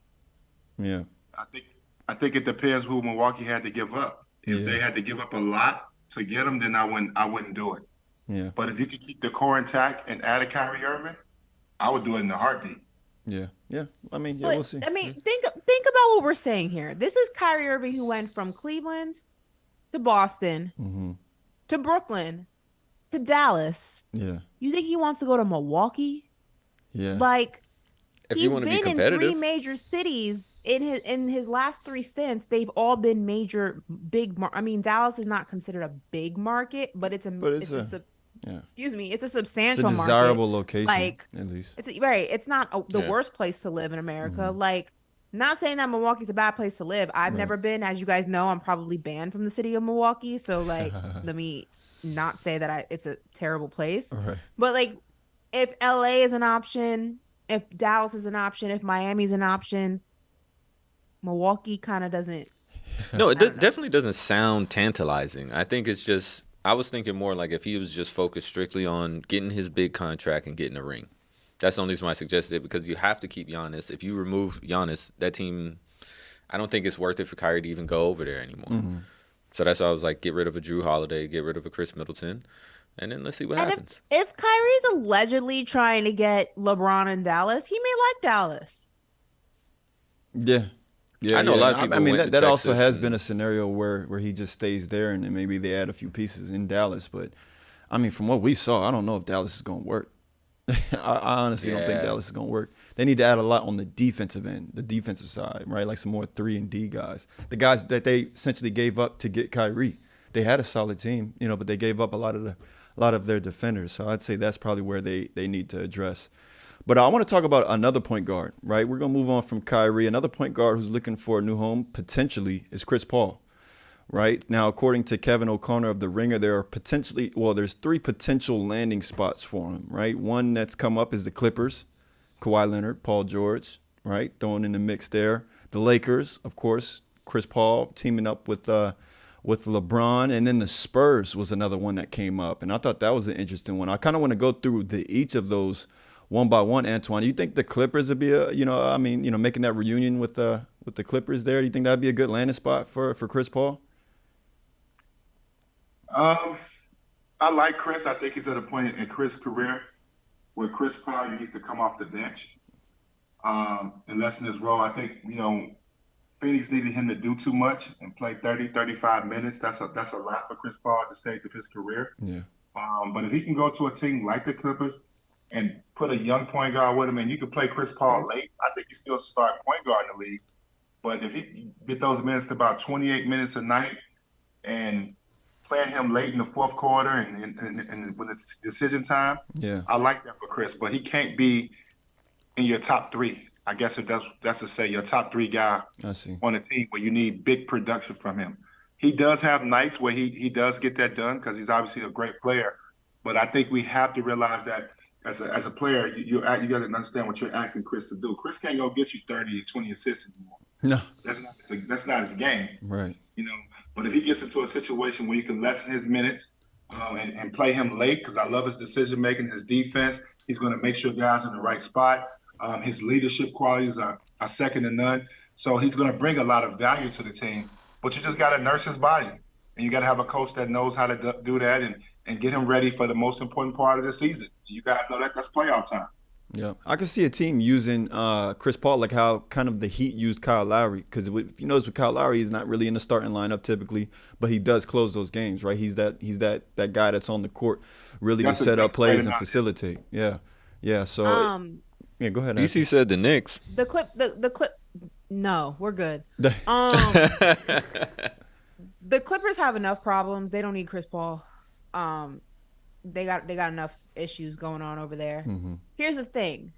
Yeah. I think it depends who Milwaukee had to give up. If they had to give up a lot to get him, then I wouldn't do it. Yeah. But if you could keep the core intact and add a Kyrie Irving, I would do it in a heartbeat. Yeah. I mean, we'll see. I mean, think about what we're saying here. This is Kyrie Irving who went from Cleveland to Boston to Brooklyn to Dallas. Yeah. You think he wants to go to Milwaukee? Yeah. Like, if he's you want to be been in competitive. 3 major cities in his last 3 stints. They've all been major big. I mean, Dallas is not considered a big market, but it's a substantial it's a desirable market. Location, like, at least. It's not the worst place to live in America. Like, not saying that Milwaukee's a bad place to live. I've never been. As you guys know, I'm probably banned from the city of Milwaukee. So, like, let me not say that it's a terrible place. Right. But, like, if LA is an option, if Dallas is an option, if Miami's an option, Milwaukee kind of doesn't. No, it definitely doesn't sound tantalizing. I think it's just, I was thinking more like if he was just focused strictly on getting his big contract and getting a ring. That's the only reason why I suggested it, because you have to keep Giannis. If you remove Giannis, that team, I don't think it's worth it for Kyrie to even go over there anymore. So that's why I was like, get rid of a Drew Holiday, get rid of a Chris Middleton, and then let's see what happens. If Kyrie's allegedly trying to get LeBron in Dallas, he may like Dallas. Yeah. I know a lot of people. I mean, went that to also Texas has been a scenario where he just stays there and then maybe they add a few pieces in Dallas. But I mean, from what we saw, I don't know if Dallas is going to work. I honestly don't think Dallas is going to work. They need to add a lot on the defensive end, the defensive side, right? Like some more 3-and-D guys. The guys that they essentially gave up to get Kyrie. They had a solid team, but they gave up a lot of their defenders. So I'd say that's probably where they need to address. But I want to talk about another point guard, right? We're going to move on from Kyrie. Another point guard who's looking for a new home potentially is Chris Paul, right? Now, according to Kevin O'Connor of The Ringer, there's 3 potential landing spots for him, right? One that's come up is the Clippers, Kawhi Leonard, Paul George, right? Throwing in the mix there. The Lakers, of course, Chris Paul teaming up with LeBron, and then the Spurs was another one that came up, and I thought that was an interesting one. I kind of want to go through each of those one by one. Antoine, you think the Clippers would be making that reunion with the Clippers there? Do you think that'd be a good landing spot for Chris Paul? I like Chris. I think he's at a point in Chris' career where Chris probably needs to come off the bench and lessen his role. I think Phoenix needed him to do too much and play 30, 35 minutes. That's a lot for Chris Paul at the stage of his career. Yeah. But if he can go to a team like the Clippers and put a young point guard with him, and you can play Chris Paul late, I think he's still a starting point guard in the league. But if he get those minutes to about 28 minutes a night and playing him late in the fourth quarter and when it's decision time, I like that for Chris. But he can't be in your top 3. I guess that's to say your top 3 guy on a team where you need big production from him. He does have nights where he does get that done because he's obviously a great player. But I think we have to realize that as a player, you got to understand what you're asking Chris to do. Chris can't go get you 30 and 20 assists anymore. No, that's not his game. Right. But if he gets into a situation where you can lessen his minutes and play him late, because I love his decision making, his defense, he's going to make sure guys are in the right spot. His leadership qualities are second to none. So he's going to bring a lot of value to the team. But you just got to nurse his body. And you got to have a coach that knows how to do that and get him ready for the most important part of the season. You guys know that's playoff time. Yeah, I can see a team using Chris Paul like how kind of the Heat used Kyle Lowry. Because if you notice with Kyle Lowry, he's not really in the starting lineup typically, but he does close those games, right? He's that guy that's on the court really to set up plays and facilitate. Yeah. So yeah, go ahead. DC said the Knicks. The clip. No, we're good. The Clippers have enough problems. They don't need Chris Paul. They got enough issues going on over there. Mm-hmm. Here's the thing.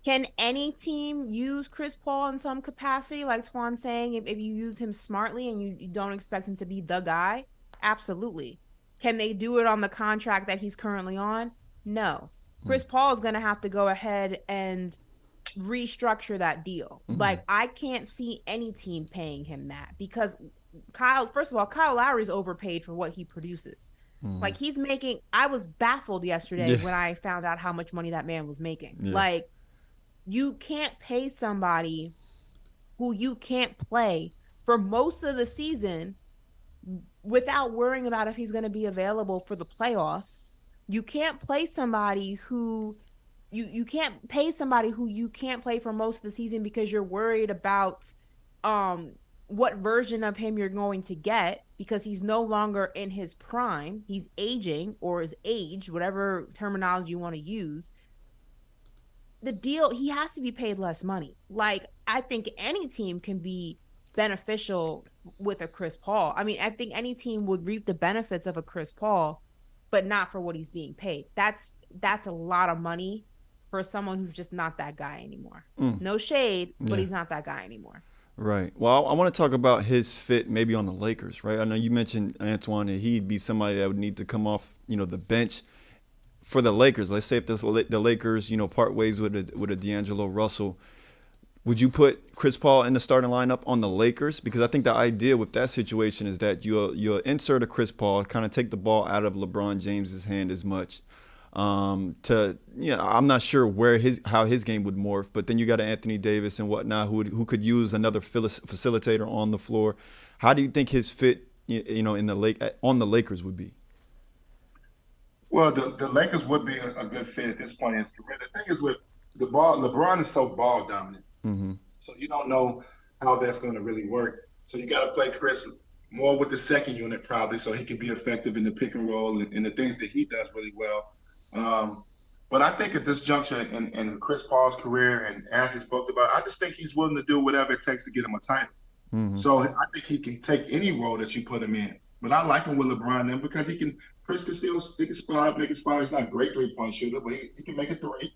Can any team use Chris Paul in some capacity? Like Twan's saying, if you use him smartly and you don't expect him to be the guy? Absolutely. Can they do it on the contract that he's currently on? No. Chris Paul is going to have to go ahead and restructure that deal. Mm-hmm. Like, I can't see any team paying him that because Kyle Lowry's overpaid for what he produces. Mm-hmm. Like, he's making, I was baffled yesterday when I found out how much money that man was making. Yeah. Like, you can't pay somebody who you can't play for most of the season without worrying about if he's going to be available for the playoffs. You can't play somebody who you can't pay somebody who you can't play for most of the season because you're worried about what version of him you're going to get because he's no longer in his prime. He's aging or is aged, whatever terminology you want to use. The deal, he has to be paid less money. Like, I think any team can be beneficial with a Chris Paul. I mean, I think any team would reap the benefits of a Chris Paul, but not for what he's being paid. That's a lot of money for someone who's just not that guy anymore. No shade, but he's not that guy anymore. Right. Well, I want to talk about his fit maybe on the Lakers, right? I know you mentioned, Antoine, that he'd be somebody that would need to come off, the bench for the Lakers. Let's say if the Lakers, part ways with a D'Angelo Russell, would you put Chris Paul in the starting lineup on the Lakers? Because I think the idea with that situation is that you'll insert a Chris Paul, kind of take the ball out of LeBron James's hand as much. I'm not sure how his game would morph, but then you got Anthony Davis and whatnot who could use another facilitator on the floor. How do you think his fit, on the Lakers would be? Well, the Lakers would be a good fit at this point in his career. The thing is with the ball, LeBron is so ball dominant. Mm-hmm. So you don't know how that's going to really work. So you got to play Chris more with the second unit probably, so he can be effective in the pick and roll and the things that he does really well. But I think at this juncture in Chris Paul's career, and as he spoke about, I just think he's willing to do whatever it takes to get him a title. So I think he can take any role that you put him in. But I like him with LeBron then because Chris can still stick his spot, make his spot. He's not a great three-point shooter, but he can make a three.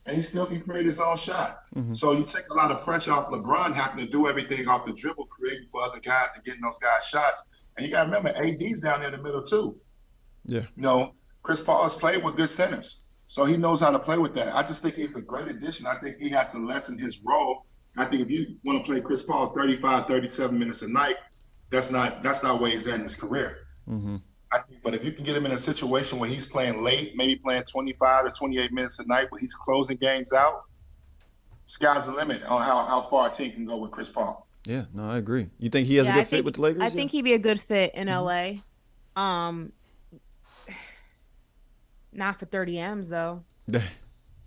And he still can create his own shot. So you take a lot of pressure off LeBron having to do everything off the dribble, creating for other guys and getting those guys shots. And you got to remember, AD's down there in the middle too. Yeah. You know, Chris Paul has played with good centers. So he knows how to play with that. I just think he's a great addition. I think he has to lessen his role. I think if you want to play Chris Paul 35, 37 minutes a night, that's not where he's at in his career. But if you can get him in a situation where he's playing late, maybe playing 25 to 28 minutes a night, but he's closing games out, sky's the limit on how far a team can go with Chris Paul. Yeah, no, I agree. You think he has a good fit with the Lakers? I think he'd be a good fit in LA. Not for 30 M's though.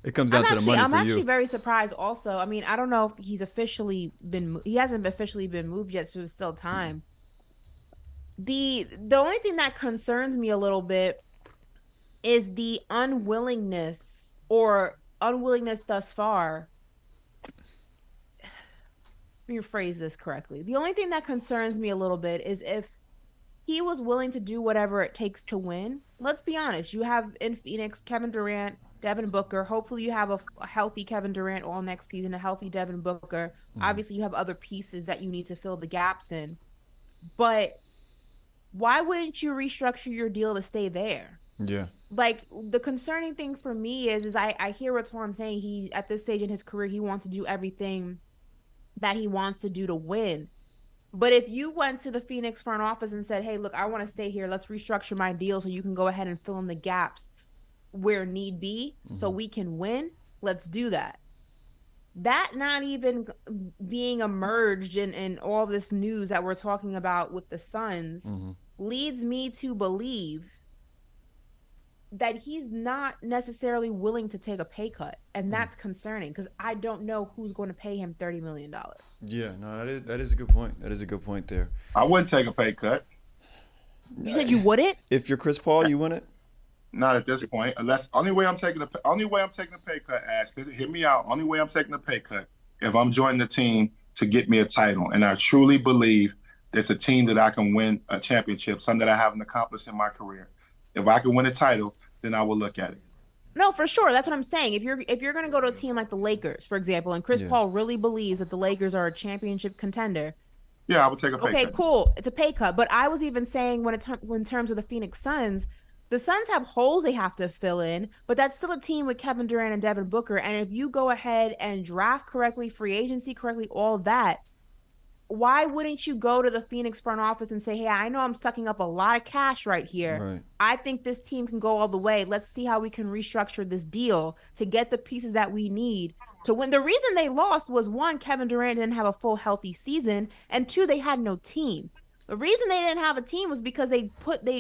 It comes down to the money I'm for you. I'm actually very surprised also. I mean, I don't know if he hasn't officially been moved yet, so it's still time. The only thing that concerns me a little bit is the unwillingness thus far. Let me rephrase this correctly. The only thing that concerns me a little bit is if he was willing to do whatever it takes to win. Let's be honest. You have in Phoenix Kevin Durant, Devin Booker. Hopefully you have a healthy Kevin Durant all next season, a healthy Devin Booker. Obviously you have other pieces that you need to fill the gaps in. But why wouldn't you restructure your deal to stay there? Yeah. Like, the concerning thing for me is I hear what Torm saying. He, at this stage in his career, he wants to do everything that he wants to do to win. But if you went to the Phoenix front office and said, hey, look, I want to stay here. Let's restructure my deal so you can go ahead and fill in the gaps where need be so we can win. Let's do that. That not even being emerged in all this news that we're talking about with the Suns leads me to believe that he's not necessarily willing to take a pay cut. And that's concerning because I don't know who's going to pay him $30 million. Yeah, no, that is a good point. That is a good point there. I wouldn't take a pay cut. You said you wouldn't? If you're Chris Paul, you wouldn't? Not at this point. Unless only way I'm taking a pay cut, Ash, hear me out. Only way I'm taking a pay cut if I'm joining the team to get me a title. And I truly believe there's a team that I can win a championship, something that I haven't accomplished in my career. If I can win a title, then I will look at it. No, for sure. That's what I'm saying. If you're going to go to a team like the Lakers, for example, and Chris Paul really believes that the Lakers are a championship contender. Yeah, I would take a pay cut. Okay, cool. It's a pay cut. But I was even saying in terms of the Phoenix Suns, the Suns have holes they have to fill in, but that's still a team with Kevin Durant and Devin Booker. And if you go ahead and draft correctly, free agency correctly, all that, why wouldn't you go to the Phoenix front office and say, hey, I know I'm sucking up a lot of cash right here. Right. I think this team can go all the way. Let's see how we can restructure this deal to get the pieces that we need to win. The reason they lost was, one, Kevin Durant didn't have a full healthy season, and two, they had no team. The reason they didn't have a team was because they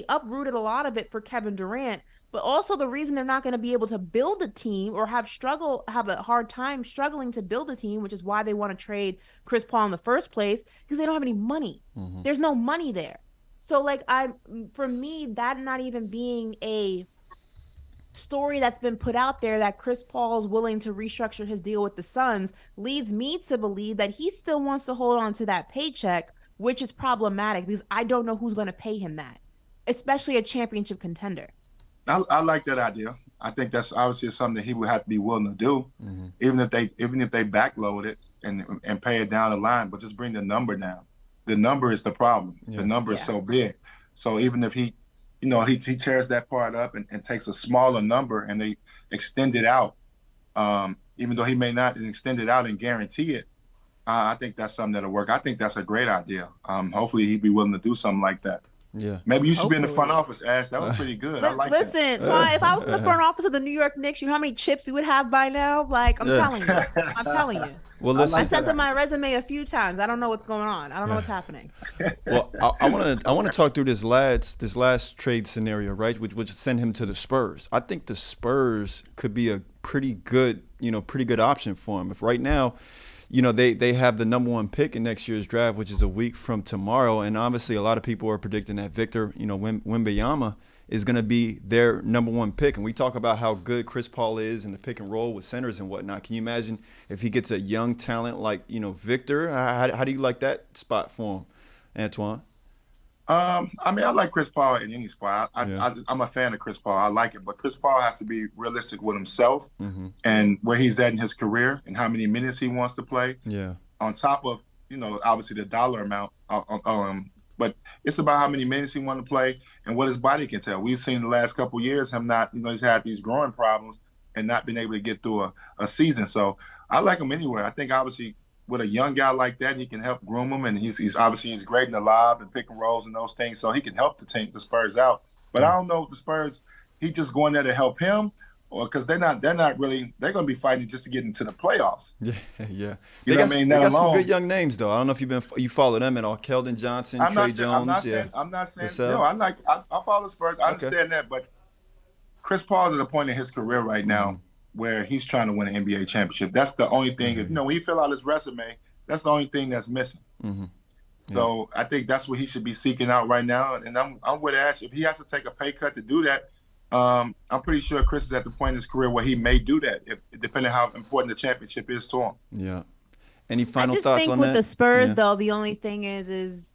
uprooted a lot of it for Kevin Durant, but also the reason they're not going to be able to build a team or have a hard time struggling to build a team, which is why they want to trade Chris Paul in the first place, because they don't have any money. There's no money there. So for me, that not even being a story that's been put out there that Chris Paul is willing to restructure his deal with the Suns leads me to believe that he still wants to hold on to that paycheck, which is problematic because I don't know who's going to pay him that, especially a championship contender. I like that idea. I think that's obviously something that he would have to be willing to do, even if they backload it and pay it down the line, but just bring the number down. The number is the problem. The number is so big. So even if he tears that part up and takes a smaller number and they extend it out, even though he may not extend it out and guarantee it, I think that's something that'll work. I think that's a great idea. Hopefully he'd be willing to do something like that. Yeah. Maybe you should be in the front office, Ash. That was pretty good. I like Listen, that. Twan, if I was in the front office of the New York Knicks, you know how many chips we would have by now? Like, I'm telling you. Well, listen, I sent them my resume a few times. I don't know what's going on. I don't know what's happening. Well, I want to talk through this last trade scenario, right? Which would send him to the Spurs. I think the Spurs could be a pretty good option for him. If right now, you know, they have the number 1 pick in next year's draft, which is a week from tomorrow. And obviously a lot of people are predicting that Victor, you know, Wembanyama is going to be their number 1 pick. And we talk about how good Chris Paul is in the pick and roll with centers and whatnot. Can you imagine if he gets a young talent like, you know, Victor? How do you like that spot for him, Antoine? I mean, I like Chris Paul in any spot. I'm a fan of Chris Paul. I like it, but Chris Paul has to be realistic with himself and where he's at in his career and how many minutes he wants to play. Yeah. On top of, you know, obviously the dollar amount. But it's about how many minutes he wants to play and what his body can tell. We've seen the last couple of years him not, you know, he's had these growing problems and not been able to get through a season. So I like him anywhere. I think obviously with a young guy like that, he can help groom him, and he's obviously great in the lob and pick and rolls and those things, so he can help the Spurs out. But I don't know if the Spurs, he just going there to help him, or because they're not really, they're going to be fighting just to get into the playoffs. Yeah. You They know what I mean? got some good young names though. I don't know if you follow them at all. Keldon Johnson, Trey Jones. I'm not saying. No, I follow the Spurs. I understand that, but Chris Paul's at a point in his career right now where he's trying to win an NBA championship. That's the only thing. You know, when you fill out his resume, that's the only thing that's missing. So I think that's what he should be seeking out right now. And I'm with Ash. If he has to take a pay cut to do that, I'm pretty sure Chris is at the point in his career where he may do that, depending on how important the championship is to him. Yeah. Any final thoughts on that? I just think with the Spurs, though, the only thing is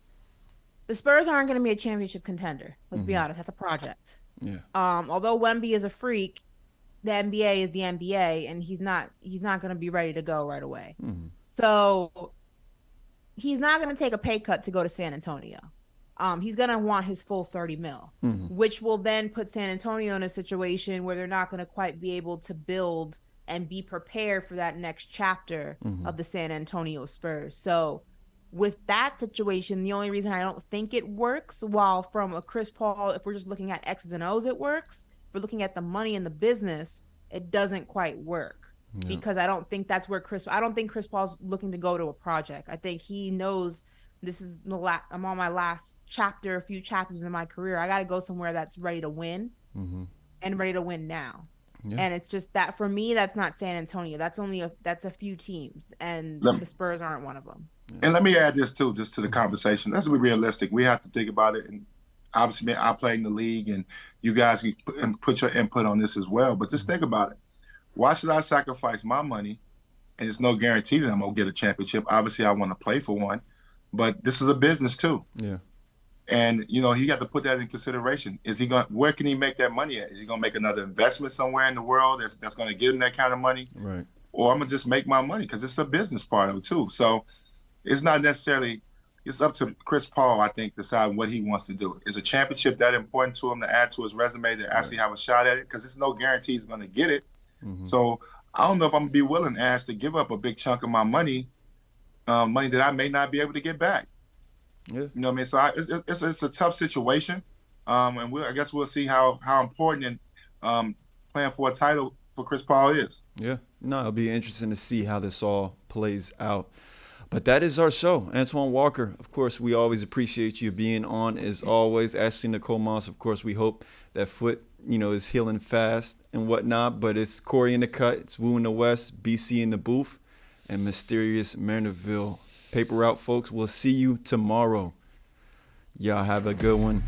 the Spurs aren't going to be a championship contender. Let's be honest. That's a project. Yeah. Although Wemby is a freak, the NBA is the NBA, and he's not going to be ready to go right away. So he's not going to take a pay cut to go to San Antonio. He's going to want his full 30 mil, which will then put San Antonio in a situation where they're not going to quite be able to build and be prepared for that next chapter of the San Antonio Spurs. So with that situation, the only reason I don't think it works, while from a Chris Paul, if we're just looking at X's and O's, it works. If we're looking at the money and the business, it doesn't quite work. Because I don't think that's where I don't think Chris Paul's looking to go to a project. I think he knows this is I'm on my last chapter, a few chapters in my career. I got to go somewhere that's ready to win and ready to win now. And it's just that for me, that's not San Antonio. That's a few teams, and the Spurs aren't one of them. And let me add this too, just to the conversation. Let's be realistic. We have to think about it. And obviously, I played in the league, and you guys can put your input on this as well. But just think about it. Why should I sacrifice my money? And there's no guarantee that I'm going to get a championship. Obviously, I want to play for one. But this is a business too. Yeah. And, you know, he got to put that in consideration. Where can he make that money at? Is he going to make another investment somewhere in the world that's going to give him that kind of money? Right. Or I'm going to just make my money, because it's a business part of it too. So it's not necessarily, it's up to Chris Paul, I think, decide what he wants to do. Is a championship that important to him to add to his resume to actually have a shot at it? Because there's no guarantee he's going to get it. So I don't know if I'm going to be willing, Ash, to give up a big chunk of my money, money that I may not be able to get back. Yeah. You know what I mean? So it's a tough situation. And I guess we'll see how important playing for a title for Chris Paul is. Yeah. No, it'll be interesting to see how this all plays out. But that is our show. Antoine Walker, of course, we always appreciate you being on as always. Ashley Nicole Moss, of course, we hope that foot, you know, is healing fast and whatnot. But it's Corey in the cut, it's Woo in the West, BC in the booth, and Mysterious Marineville. Paper out, folks. We'll see you tomorrow. Y'all have a good one.